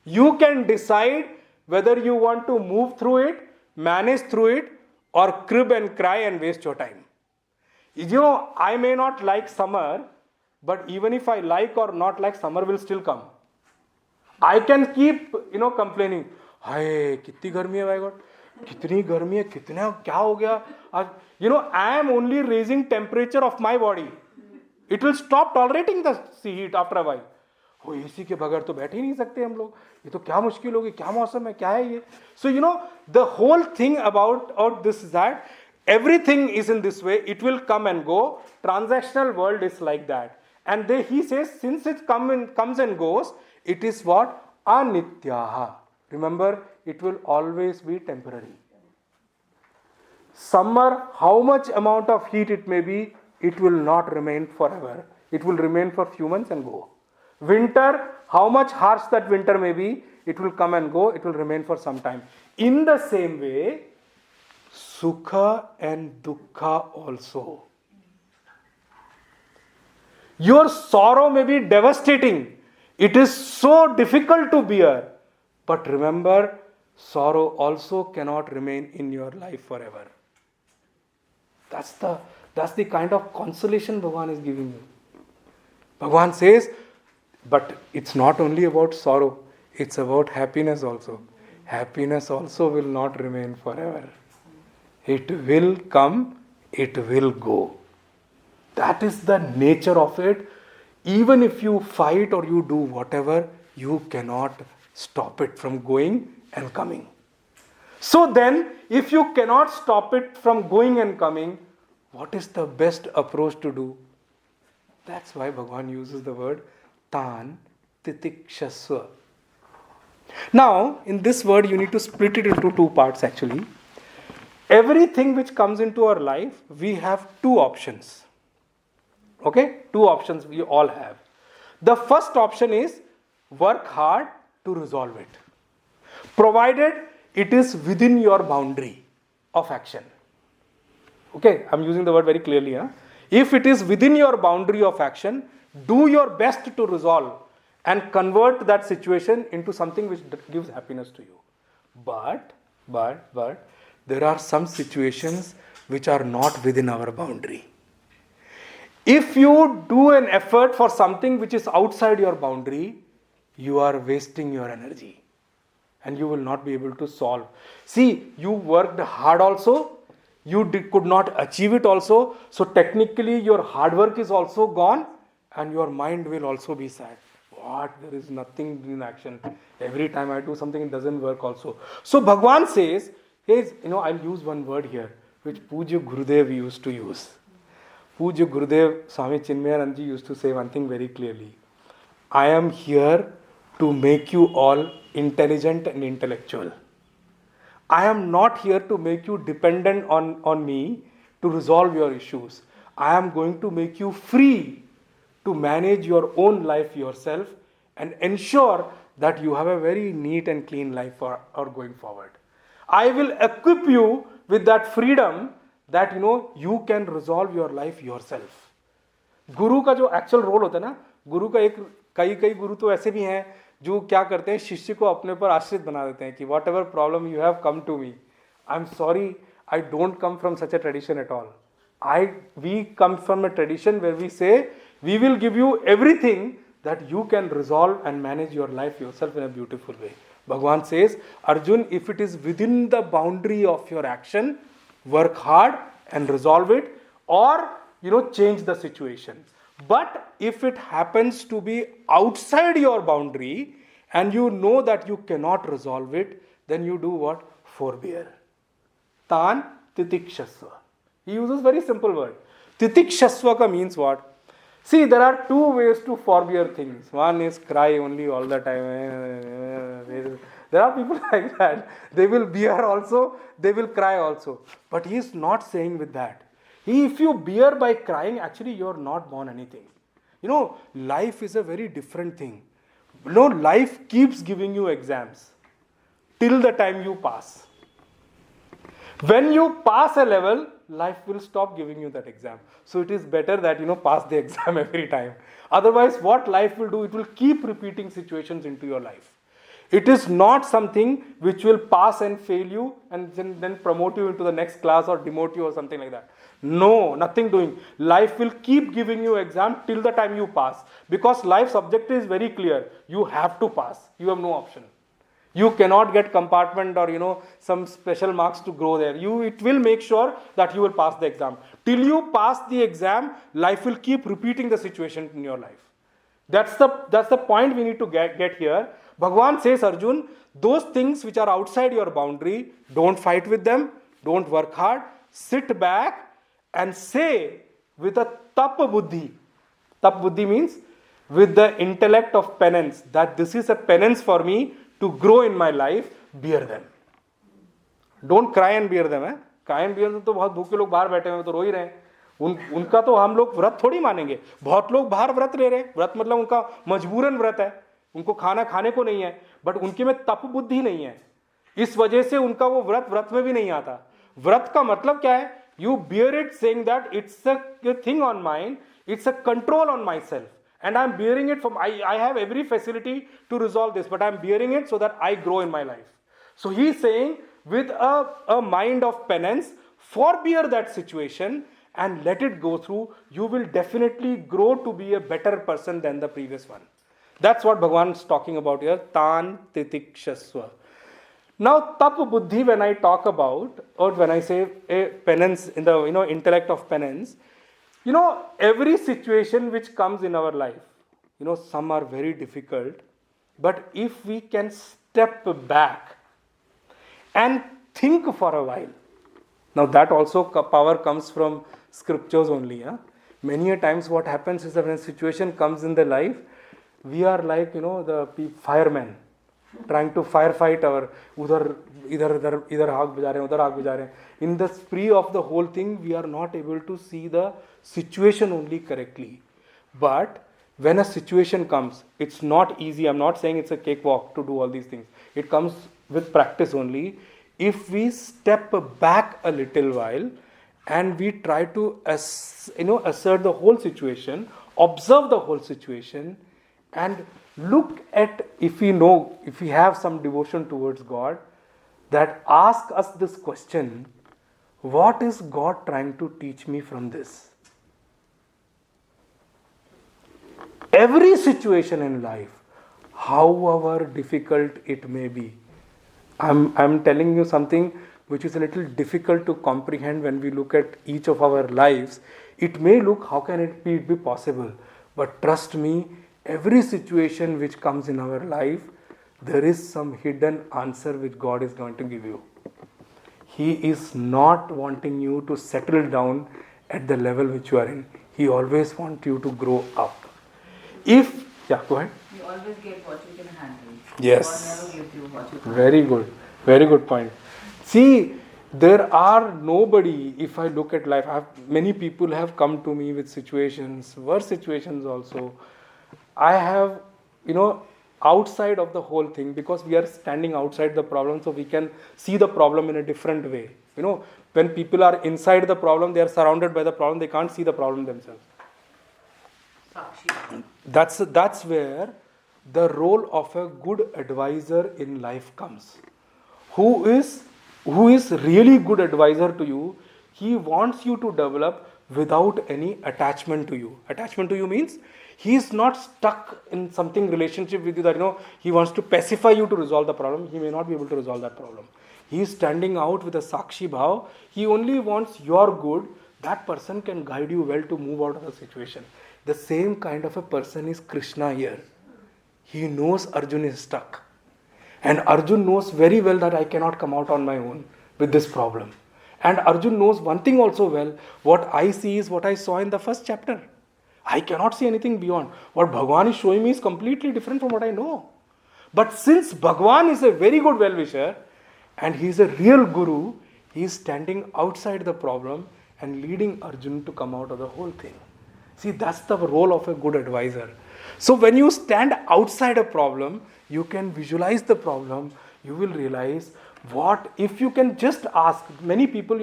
You can decide whether you want to move through it, manage through it, or crib and cry and waste your time. I may not like summer, but even if I like or not like, summer will still come. I can keep, complaining. Hey, kitni garmi hai, my God. Kitni garmi hai, kitna, kya ho gaya? I am only raising temperature of my body. It will stop tolerating the heat after a while. Oh, AC के बगैर तो बैठ ही नहीं सकते हम लोग. ये तो क्या मुश्किल होगी, क्या मौसम है, क्या है ये? So the whole thing about this is that everything is in this way. It will come and go. Transactional world is like that. And he says, since it comes and goes, it is what? Anityaha. Remember, it will always be temporary. Summer, how much amount of heat it may be, it will not remain forever. It will remain for few months and go. Winter, how much harsh that winter may be, it will come and go, it will remain for some time. In the same way, sukha and dukkha also. Your sorrow may be devastating. It is so difficult to bear. But remember, sorrow also cannot remain in your life forever. That's the kind of consolation Bhagwan is giving you. Bhagwan says, but it's not only about sorrow, it's about happiness also. Happiness also will not remain forever. It will come, it will go. That is the nature of it. Even if you fight or you do whatever, you cannot stop it from going and coming. So then, if you cannot stop it from going and coming, what is the best approach to do? That's why Bhagwan uses the word tan titikshasva. Now, in this word, you need to split it into two parts actually. Everything which comes into our life, we have two options. Okay? Two options we all have. The first option is work hard to resolve it, provided it is within your boundary of action. Okay, I'm using the word very clearly. Huh? If it is within your boundary of action, do your best to resolve and convert that situation into something which gives happiness to you. But, there are some situations which are not within our boundary. If you do an effort for something which is outside your boundary, you are wasting your energy and you will not be able to solve. See, you worked hard also, you could not achieve it also, so technically your hard work is also gone and your mind will also be sad. What? There is nothing in action. Every time I do something, it doesn't work also. So Bhagwan says, I'll use one word here, which Pujya Gurudev used to use. Pujya Gurudev Swami Chinmayanand ji used to say one thing very clearly. I am here to make you all intelligent and intellectual. I am not here to make you dependent on me to resolve your issues. I am going to make you free to manage your own life yourself and ensure that you have a very neat and clean life or going forward. I will equip you with that freedom that you can resolve your life yourself. गुरु का जो actual role होता है ना, गुरु का एक कई गुरु तो ऐसे भी हैं जो क्या करते हैं, शिष्य को अपने पर आश्रित बना देते हैं कि whatever problem you have come to me, I am sorry, I don't come from such a tradition at all. We come from a tradition where we say we will give you everything that you can resolve and manage your life yourself in a beautiful way. Bhagavan says, Arjun, if it is within the boundary of your action, work hard and resolve it, or change the situation. But if it happens to be outside your boundary and you know that you cannot resolve it, then you do what? Forbear. Tan titikshasva. He uses very simple word. Titikshasva ka means what? See, there are two ways to forbear things. One is cry only all the time. There are people like that. They will bear also, they will cry also. But he is not saying with that. If you bear by crying, actually you are not born anything. Life is a very different thing. Life keeps giving you exams till the time you pass. When you pass a level, life will stop giving you that exam. So it is better that pass the exam every time. Otherwise, what life will do, it will keep repeating situations into your life. It is not something which will pass and fail you and then promote you into the next class or demote you or something like that. No, nothing doing. Life will keep giving you exam till the time you pass. Because life's objective is very clear. You have to pass. You have no option. You cannot get compartment or some special marks to grow there. It will make sure that you will pass the exam. Till you pass the exam, life will keep repeating the situation in your life. That's the point we need to get here. Bhagavan says, Arjun, those things which are outside your boundary, don't fight with them, don't work hard, sit back and say with a tap buddhi. Tap buddhi means with the intellect of penance, that this is a penance for me to grow in my life, bear them. Don't cry and bear them. Cry and bear them तो बहुत भूखे लोग बाहर बैठे हुए तो रो ही रहे हैं. उनका तो हम लोग व्रत थोड़ी मानेंगे. बहुत लोग बाहर व्रत ले रहे हैं. व्रत मतलब उनका मजबूरन व्रत है. उनको खाना खाने को नहीं है, बट उनके में तप बुद्धि नहीं है. इस वजह से उनका वो व्रत में भी नहीं आता. व्रत का मतलब क्या है? You bear it saying that it's a thing on mine, it's a control on myself. And I'm bearing it I have every facility to resolve this, but I'm bearing it so that I grow in my life. So he's saying, with a mind of penance, forbear that situation and let it go through. You will definitely grow to be a better person than the previous one. That's what Bhagavan is talking about here. Tan titikshasva. Now, tap buddhi, when I talk about, or when I say a penance in the intellect of penance, every situation which comes in our life, some are very difficult, but if we can step back and think for a while, now that also power comes from scriptures only. Many a times what happens is that when a situation comes in the life, we are like, the firemen trying to firefight our idhar aag bujha rahe hain, udhar aag bujha rahe hain. In the spree of the whole thing, we are not able to see the situation only correctly. But when a situation comes, it's not easy. I'm not saying it's a cakewalk to do all these things. It comes with practice only. If we step back a little while and we try to assert the whole situation, observe the whole situation, and look at, if we have some devotion towards God, that ask us this question: what is God trying to teach me from this? Every situation in life, however difficult it may be, I'm telling you something which is a little difficult to comprehend when we look at each of our lives. It may look, how can it be possible? But trust me, every situation which comes in our life, there is some hidden answer which God is going to give you. He is not wanting you to settle down at the level which you are in. He always wants you to grow up. Go ahead. You always get what you can handle. Yes. God never gives you what you can't. Very good point. See, there are nobody, if I look at life, many people have come to me with situations, worse situations also. I have, outside of the whole thing, because we are standing outside the problem, so we can see the problem in a different way. when people are inside the problem, they are surrounded by the problem, they can't see the problem themselves. Sakshi. That's where the role of a good advisor in life comes. Who is really good advisor to you? He wants you to develop without any attachment to you. Attachment to you means he is not stuck in something relationship with you that he wants to pacify you to resolve the problem. He may not be able to resolve that problem. He is standing out with a Sakshi Bhav. He only wants your good. That person can guide you well to move out of the situation. The same kind of a person is Krishna here. He knows Arjun is stuck. And Arjun knows very well that I cannot come out on my own with this problem. And Arjun knows one thing also well, what I see is what I saw in the first chapter. I cannot see anything beyond. What Bhagavan is showing me is completely different from what I know. But since Bhagavan is a very good well-wisher and he is a real guru, he is standing outside the problem and leading Arjun to come out of the whole thing. See, that's the role of a good advisor. So when you stand outside a problem, you can visualize the problem, you will realize what, if you can just ask, many people,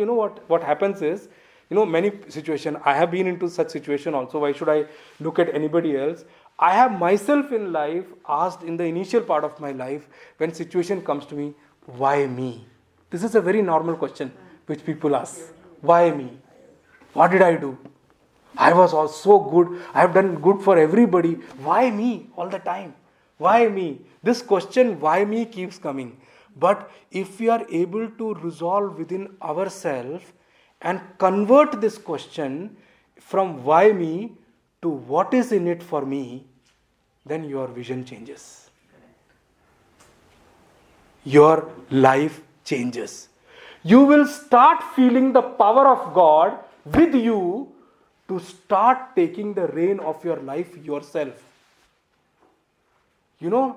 what happens is, many situations, I have been into such situation also, why should I look at anybody else? I have myself in life asked in the initial part of my life, when situation comes to me, why me? This is a very normal question which people ask. Why me? What did I do? I was all so good. I have done good for everybody. Why me all the time? Why me? This question, why me, keeps coming. But if we are able to resolve within ourselves and convert this question from why me to what is in it for me, then your vision changes. Your life changes. You will start feeling the power of God with you to start taking the reign of your life yourself.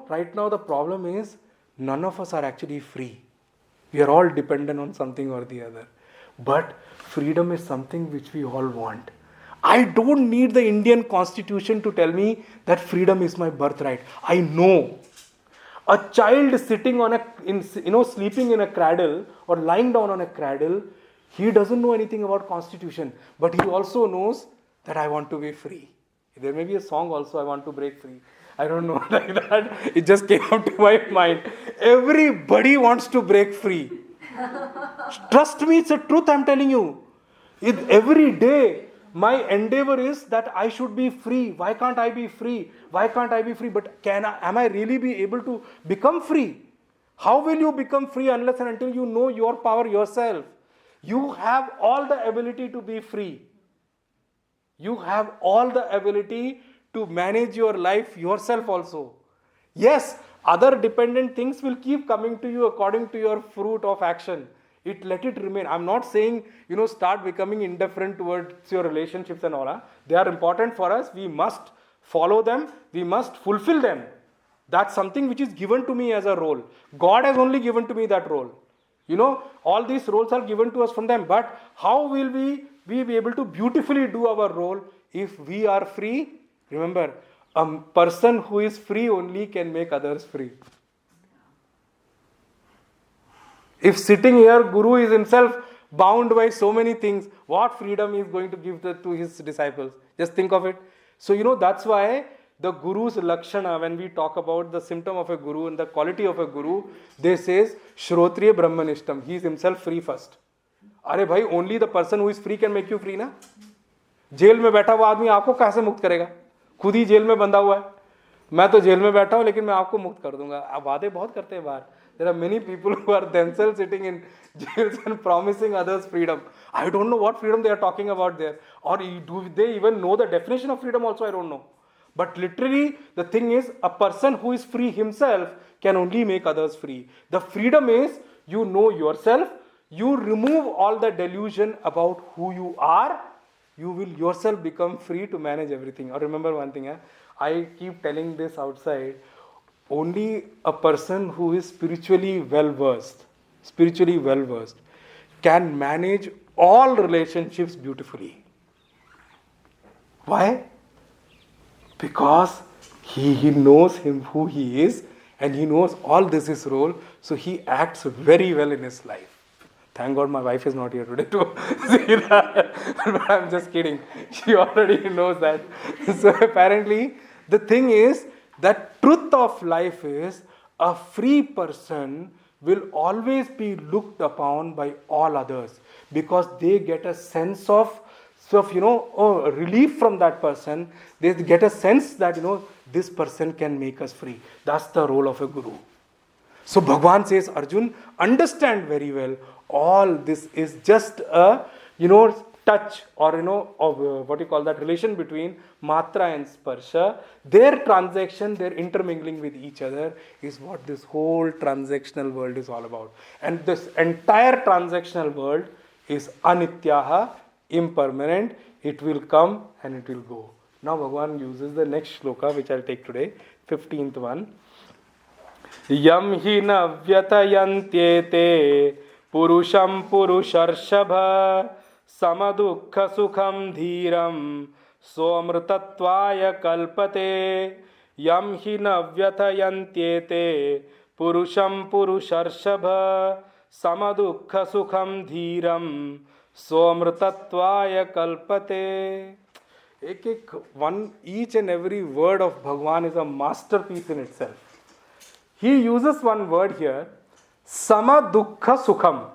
Right now the problem is none of us are actually free. We are all dependent on something or the other. But freedom is something which we all want. I don't need the Indian constitution to tell me that freedom is my birthright. I know. A child sitting sleeping in a cradle or lying down on a cradle, he doesn't know anything about constitution, but he also knows that I want to be free. There may be a song also, I want to break free. I don't know, like that. It just came up to my mind. Everybody wants to break free. Trust me, it's a truth I'm telling you. Every day, my endeavor is that I should be free. Why can't I be free? Why can't I be free? But am I really be able to become free? How will you become free unless and until you know your power yourself? You have all the ability to be free. You have all the ability to manage your life yourself also. Yes, other dependent things will keep coming to you according to your fruit of action. Let it remain. I'm not saying, start becoming indifferent towards your relationships and all. They are important for us. We must follow them. We must fulfill them. That's something which is given to me as a role. God has only given to me that role. All these roles are given to us from them. But how will we be able to beautifully do our role if we are free? Remember, a person who is free only can make others free. If sitting here, Guru is himself bound by so many things, what freedom he is going to give to his disciples? Just think of it. So, that's why the Guru's Lakshana, when we talk about the symptom of a Guru and the quality of a Guru, they says, Shrotriya Brahmanishtam. He is himself free first. अरे भाई, only the person who is free can make you free ना? Jail में बैठा हुआ आदमी आपको कहाँ से मुक्त करेगा? खुद ही जेल में बंधा हुआ है. मैं तो जेल में बैठा हूँ लेकिन मैं आपको मुक्त कर दूंगा. आप वादे बहुत करते हैं बाहर. There are many people who are themselves sitting in jails and promising others freedom. I don't know what freedom they are talking about there. Or do they even know the definition of freedom also? I don't know. But literally, the thing is, a person who is free himself can only make others free. The freedom is, you know yourself, you remove all the delusion about who you are, you will yourself become free to manage everything. Or remember one thing, I keep telling this outside, only a person who is spiritually well versed can manage all relationships beautifully. Why? Because he knows who he is and he knows all this is role, so he acts very well in his life. Thank God my wife is not here today to see that. But I'm just kidding. She already knows that. So apparently, the thing is that truth of life is a free person will always be looked upon by all others because they get a sense of relief from that person. They get a sense that this person can make us free. That's the role of a guru. So Bhagwan says, Arjun, understand very well, all this is just a touch or of what you call that relation between matra and sparsha. Their transaction, their intermingling with each other is what this whole transactional world is all about. And this entire transactional world is anityaha, impermanent. It will come and it will go. Now Bhagwan uses the next shloka which I'll take today, 15th one. Yam hi na vyatayantyete purusham purusharshabha samadukha sukham dhiram somrtatvaya kalpate. Yam hi na vyatayantyete purusham purusharshabha samadukha sukham dhiram somrtatvaya kalpate. Each and every word of Bhagwan is a masterpiece in itself. He uses one word here, sama dukkha sukham,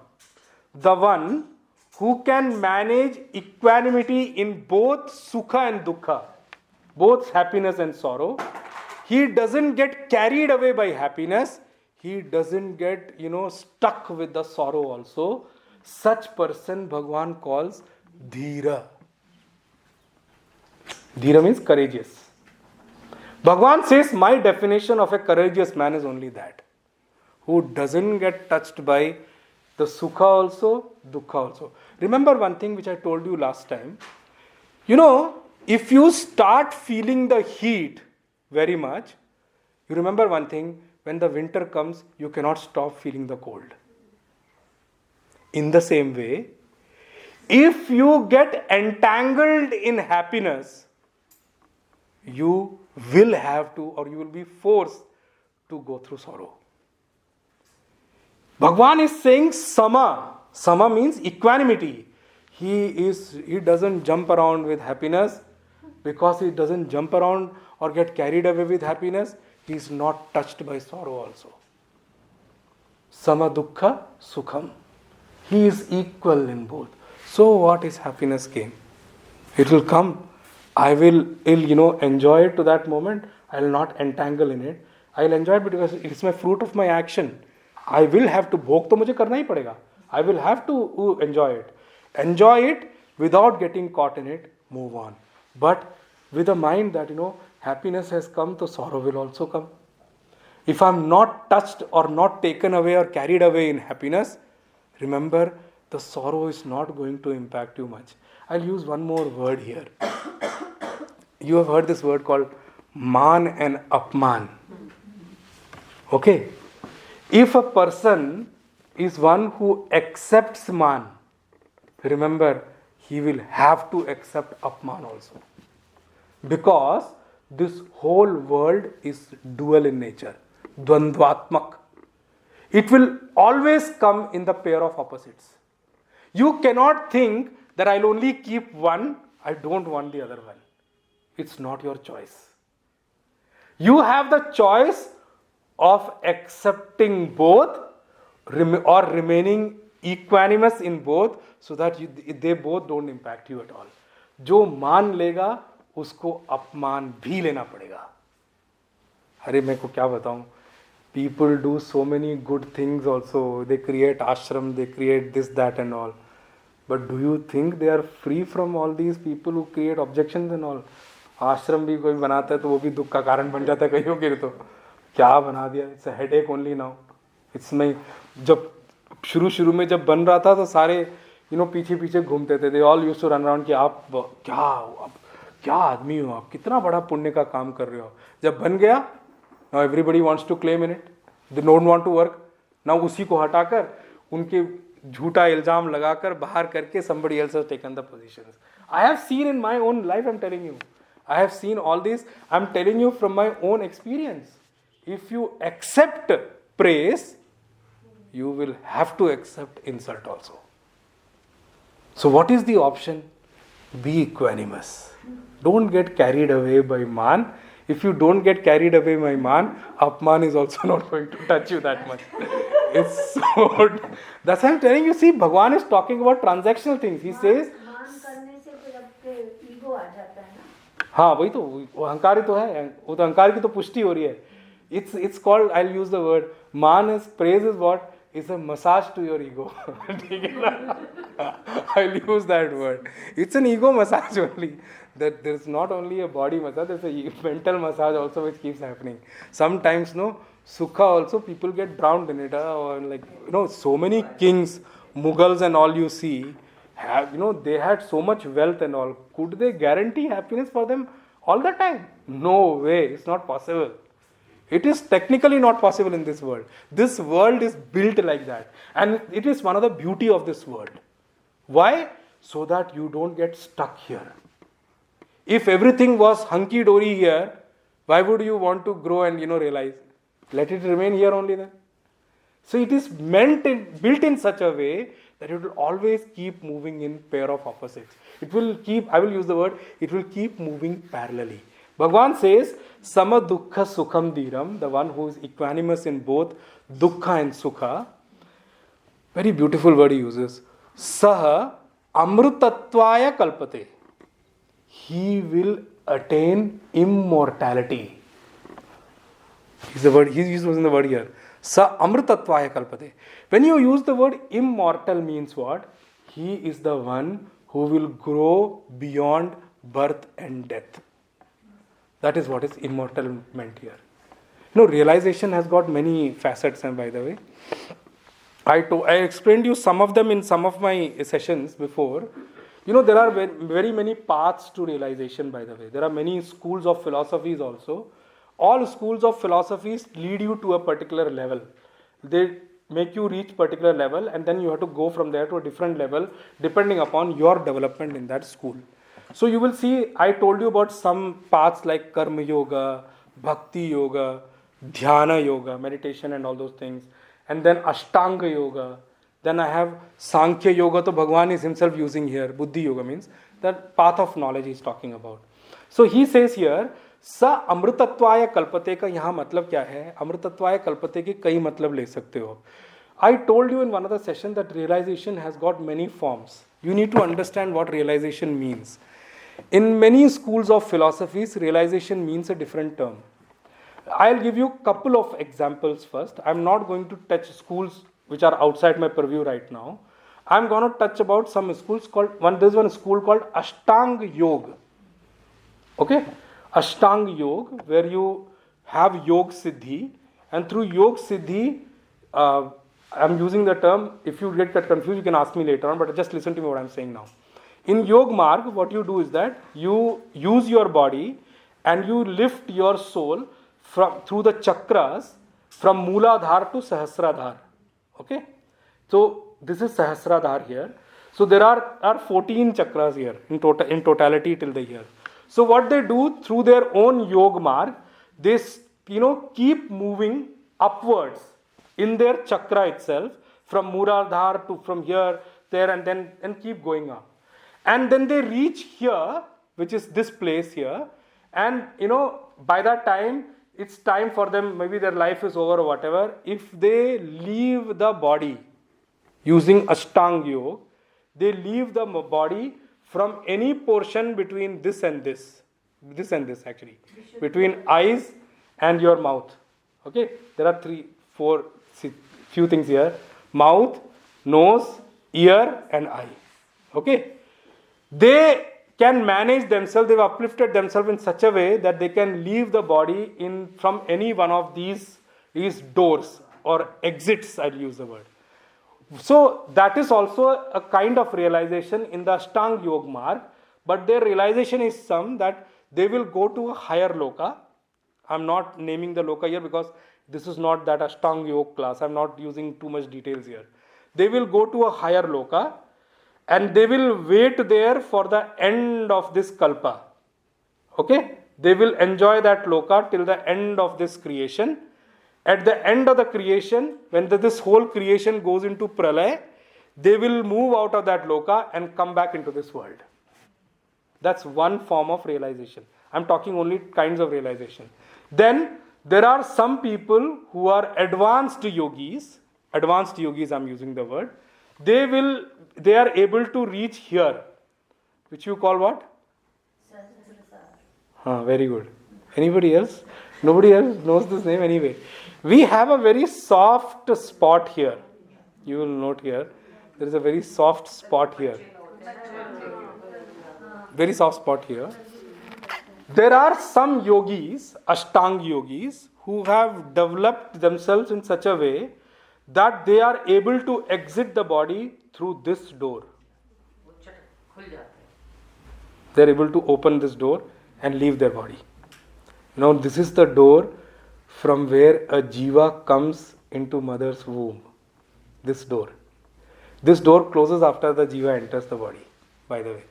the one who can manage equanimity in both sukha and dukkha, both happiness and sorrow. He doesn't get carried away by happiness. He doesn't get, stuck with the sorrow also. Such person Bhagwan calls dhira. Dhira means courageous. Bhagwan says, my definition of a courageous man is only that. Who doesn't get touched by the sukha also, dukkha also. Remember one thing which I told you last time. If you start feeling the heat very much, you remember one thing, when the winter comes, you cannot stop feeling the cold. In the same way, if you get entangled in happiness, you will have to, or you will be forced to go through sorrow. Bhagwan is saying sama. Sama means equanimity. He doesn't jump around with happiness. Because he doesn't jump around or get carried away with happiness, he is not touched by sorrow also. Sama dukkha sukham. He is equal in both. So what is happiness game? It will come. I will enjoy it to that moment. I will not entangle in it. I will enjoy it because it is my fruit of my action. I will have to bhog to mujhe karna hi padega. I will have to enjoy it. Enjoy it without getting caught in it. Move on. But with a mind that happiness has come, so sorrow will also come. If I am not touched or not taken away or carried away in happiness, remember the sorrow is not going to impact you much. I'll use one more word here. You have heard this word called man and apman. Okay. If a person is one who accepts man, remember he will have to accept apman also. Because this whole world is dual in nature. Dvandvatmak. It will always come in the pair of opposites. You cannot think that I'll only keep one, I don't want the other one. It's not your choice. You have the choice of accepting both or remaining equanimous in both so that they both don't impact you at all. जो मान लेगा उसको अपमान भी लेना पड़ेगा. अरे मैं को क्या बताऊं? People do so many good things also. They create ashram, they create this, that and all. But do you think they are free from all these people who create objections and all? आश्रम भी कोई बनाता है तो वो भी दुख का कारण बन जाता है कईयों के लिए. तो क्या बना दिया? It's a headache only now. It's नहीं. जब शुरू में जब बन रहा था तो सारे पीछे पीछे घूमते थे. They all used to run around कि आप क्या आदमी हो, आप कितना बड़ा पुण्य का काम कर रहे हो. जब बन गया, now everybody wants to claim in it. They don't want to work. Now उसी को हटाकर उनके झूठा इल्जाम लगाकर बाहर करके somebody else has taken the positions. I have seen in my own life, I'm telling you. I have seen all this. I'm telling you from my own experience. If you accept praise, you will have to accept insult also. So what is the option? Be equanimous. Don't get carried away by man. If you don't get carried away by man, Apman is also not going to touch you that much. It's so... That's why I'm telling you, see, Bhagwan is talking about transactional things. He says... मान करने से फिर आपके ego आ जाता है ना. हाँ वही तो, वो अहंकार ही तो है, वो तो अहंकार की तो पुष्टि हो रही है. It's called, I'll use the word, man is, praise is what? It's a massage to your ego. ठीक है ना? I'll use that word. It's an ego massage only. That there's not only a body massage, there's a mental massage also which keeps happening. Sometimes, no, sukha also, people get drowned in it. Or like, so many kings, Mughals and all you see, have, they had so much wealth and all. Could they guarantee happiness for them all the time? No way, it's not possible. It is technically not possible in this world. This world is built like that. And it is one of the beauty of this world. Why? So that you don't get stuck here. If everything was hunky-dory here, why would you want to grow and, realize? Let it remain here only then. So it is built in such a way that it will always keep moving in pair of opposites. It will keep, I will use the word, it will keep moving parallelly. Bhagavan says, Sama dukkha sukham dhiram, the one who is equanimous in both dukkha and sukha. Very beautiful word he uses. Saha amrutatvaya kalpate. He will attain immortality. He's using the word here. Sa amrutatvaya kalpate. When you use the word immortal means what? He is the one who will grow beyond birth and death. That is what is immortal meant here. Realization has got many facets, and by the way, I explained you some of them in some of my sessions before. There are very many paths to realization, by the way. There are many schools of philosophies also. All schools of philosophies lead you to a particular level. They make you reach particular level, and then you have to go from there to a different level depending upon your development in that school. So you will see, I told you about some paths like Karma Yoga, Bhakti Yoga, Dhyana Yoga, meditation and all those things. And then Ashtanga Yoga. Then I have Sankhya Yoga, so Bhagwan is himself using here. Buddhi Yoga means that path of knowledge he is talking about. So he says here, Sa Amrutatvaya Kalpate ka yahan matlab kya hai? Amrutatvaya Kalpate ke kai matlab le sakte ho. I told you in one of the sessions that realization has got many forms. You need to understand what realization means. In many schools of philosophies, realization means a different term. I'll give you a couple of examples first. I'm not going to touch schools which are outside my purview right now. I'm going to touch about some schools there's one school called Ashtanga Yoga. Okay? Ashtanga Yoga, where you have Yog Siddhi, and through Yog Siddhi, I'm using the term, if you get confused, you can ask me later on, but just listen to me what I'm saying now. In Yog Marg, what you do is that you use your body and you lift your soul through the chakras from Mooladhar to Sahasradhar. Okay? So this is Sahasradhar here. So there are 14 chakras here in totality till the year. So what they do through their own Yog Marg, they keep moving upwards in their chakra itself from Mooladhar to from here, there and keep going up. And then they reach here, which is this place here, and by that time it's time for them, maybe their life is over or whatever. If they leave the body using Ashtanga Yoga, they leave the body from any portion between this and this actually, between eyes and your mouth. Okay, there are 3-4 few things here: mouth, nose, ear and eye. Okay, they can manage themselves, they've uplifted themselves in such a way that they can leave the body from any one of these doors or exits, I'll use the word. So that is also a kind of realization in the Ashtanga Yoga Marg, but their realization is that they will go to a higher loka. I'm not naming the loka here because this is not that Ashtanga Yoga class. I'm not using too much details here. They will go to a higher loka and they will wait there for the end of this kalpa. Okay? They will enjoy that loka till the end of this creation. At the end of the creation, when this whole creation goes into pralay, they will move out of that loka and come back into this world. That's one form of realization. I'm talking only kinds of realization. Then there are some people who are advanced yogis. Advanced yogis, I'm using the word. They are able to reach here, which you call what? Very good. Anybody else? Nobody else knows this name anyway. We have a very soft spot here. You will note here. There is a very soft spot here. Very soft spot here. There are some yogis, Ashtanga yogis, who have developed themselves in such a way that they are able to exit the body through this door. They are able to open this door and leave their body. Now this is the door from where a jiva comes into mother's womb. This door. This door closes after the jiva enters the body, by the way.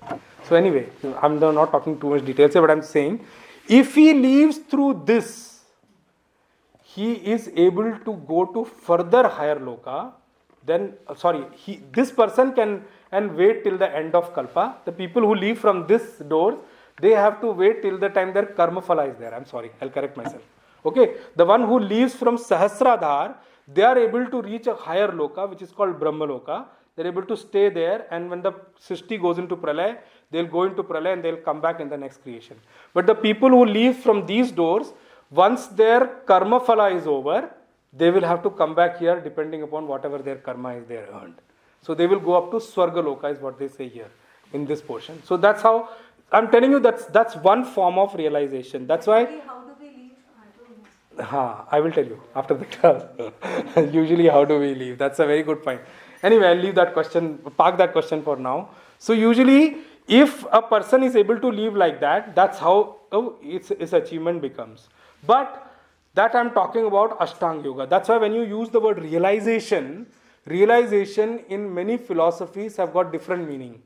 So anyway, I'm not talking too much details here, but I'm saying, if he leaves through this, he is able to go to further higher loka. Then, this person can and wait till the end of kalpa. The people who leave from this door, they have to wait till the time their karma phala is there. I'm sorry, I'll correct myself. Okay, the one who leaves from Sahasradhar, they are able to reach a higher loka, which is called Brahma loka. They're able to stay there, and when the Srishti goes into pralay, they'll go into pralay and they'll come back in the next creation. But the people who leave from these doors, once their karma phala is over, they will have to come back here depending upon whatever their karma is they earned. So they will go up to Swarga loka, is what they say here in this portion. So that's how I'm telling you, that's one form of realization. That's why. How do we leave? I don't know. I will tell you after the class. Usually, how do we leave? That's a very good point. Anyway, I'll leave that question, park that question for now. So usually, if a person is able to live like that, that's how its achievement becomes. But that I'm talking about Ashtanga Yoga. That's why when you use the word realization in many philosophies have got different meaning.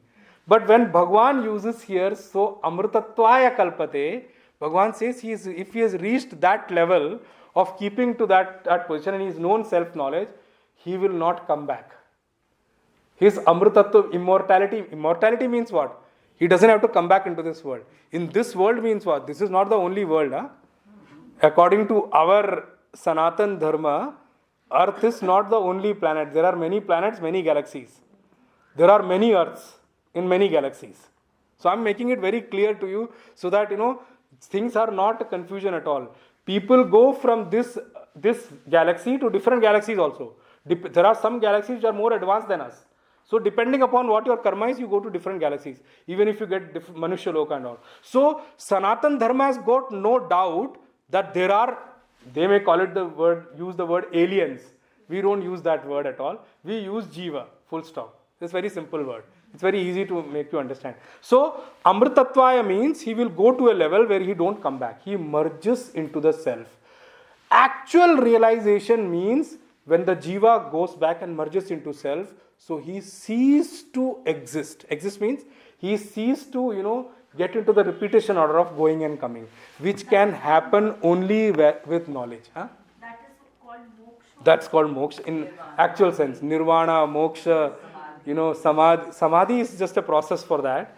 But when Bhagwan uses here, so Amritatvaya Kalpate, Bhagwan says if he has reached that level of keeping to that position and his known self-knowledge, he will not come back. His Amritattva, immortality means what? He doesn't have to come back into this world. In this world means what? This is not the only world. According to our Sanatan Dharma, Earth is not the only planet. There are many planets, many galaxies. There are many Earths in many galaxies. So I'm making it very clear to you so that things are not a confusion at all. People go from this galaxy to different galaxies also. There are some galaxies which are more advanced than us. So depending upon what your karma is, you go to different galaxies. Even if you get Manusha Loka and all. So Sanatan Dharma has got no doubt that they may use the word aliens. We don't use that word at all. We use jiva, full stop. It's a very simple word. It's very easy to make you understand. So Amritatvaya means he will go to a level where he don't come back. He merges into the self. Actual realization means when the jiva goes back and merges into self, so he ceased to exist. Exist means he ceased to, get into the repetition order of going and coming, which can happen only with knowledge. That is called moksha. That's called moksha in actual sense. Nirvana, moksha, samadhi is just a process for that.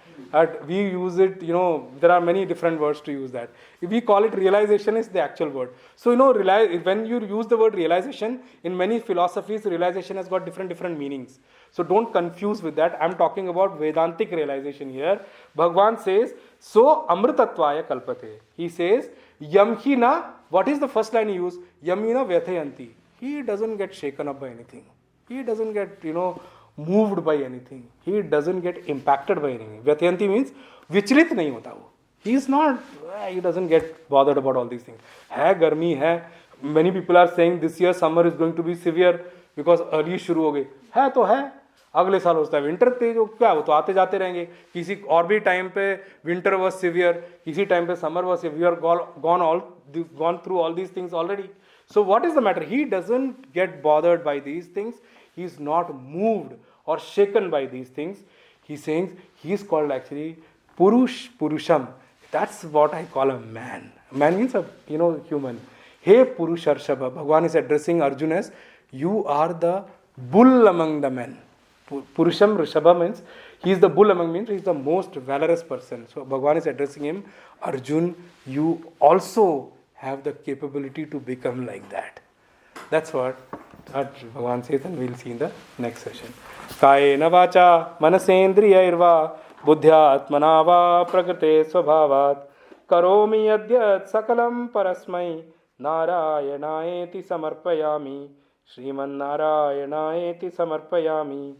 We use it, there are many different words to use that. If we call it realization is the actual word. So, when you use the word realization, in many philosophies, realization has got different meanings. So don't confuse with that. I'm talking about Vedantic realization here. Bhagwan says, so Amritatvaya Kalpate. He says, Yamhina, what is the first line he used? Yamhina Vyathayanti. He doesn't get shaken up by anything. He doesn't get, moved by anything. He doesn't get impacted by anything. Vyathayanti means vichlit nahi hota wo. He doesn't get bothered about all these things. Hai garmi hai. Many people are saying this year summer is going to be severe because early shuru ho gayi. है तो है, अगले साल होता है winter तेज हो, क्या वो तो आते जाते रहेंगे. किसी और भी टाइम पे विंटर वाज सिवियर, किसी टाइम पे summer was severe. Gone through all these things already. So what is the matter? He doesn't get bothered by these things. He is not moved or shaken by these things. He's saying he is called actually Purusham. That's what I call a man. Man means a human. Hey Purusharshava, Bhagavan is addressing Arjuna as, you are the bull among the men. Purusham Rishabha means he is the bull among men, he is the most valorous person. So Bhagavan is addressing him, Arjun, you also have the capability to become like that. That's what Bhagavan says, and we'll see in the next session. Kayena vacha manasendriyairva buddhyatmana va prakrite svabhavat karomi yadyat sakalam parasmai narayanaeti samarpayami Sriman Narayanaeti samarpayami.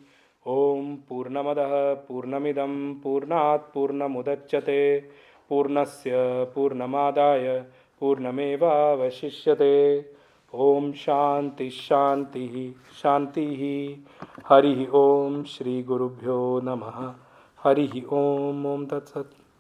Om Purnamadah Purnamidam Purnat Purnamudachyate Purnasya Purnamadaya Purnameva Vashishyate. Om Shanti Shanti Shanti. Hari Om Shri Gurubhyo Namaha. Hari Om Om Tat Sat.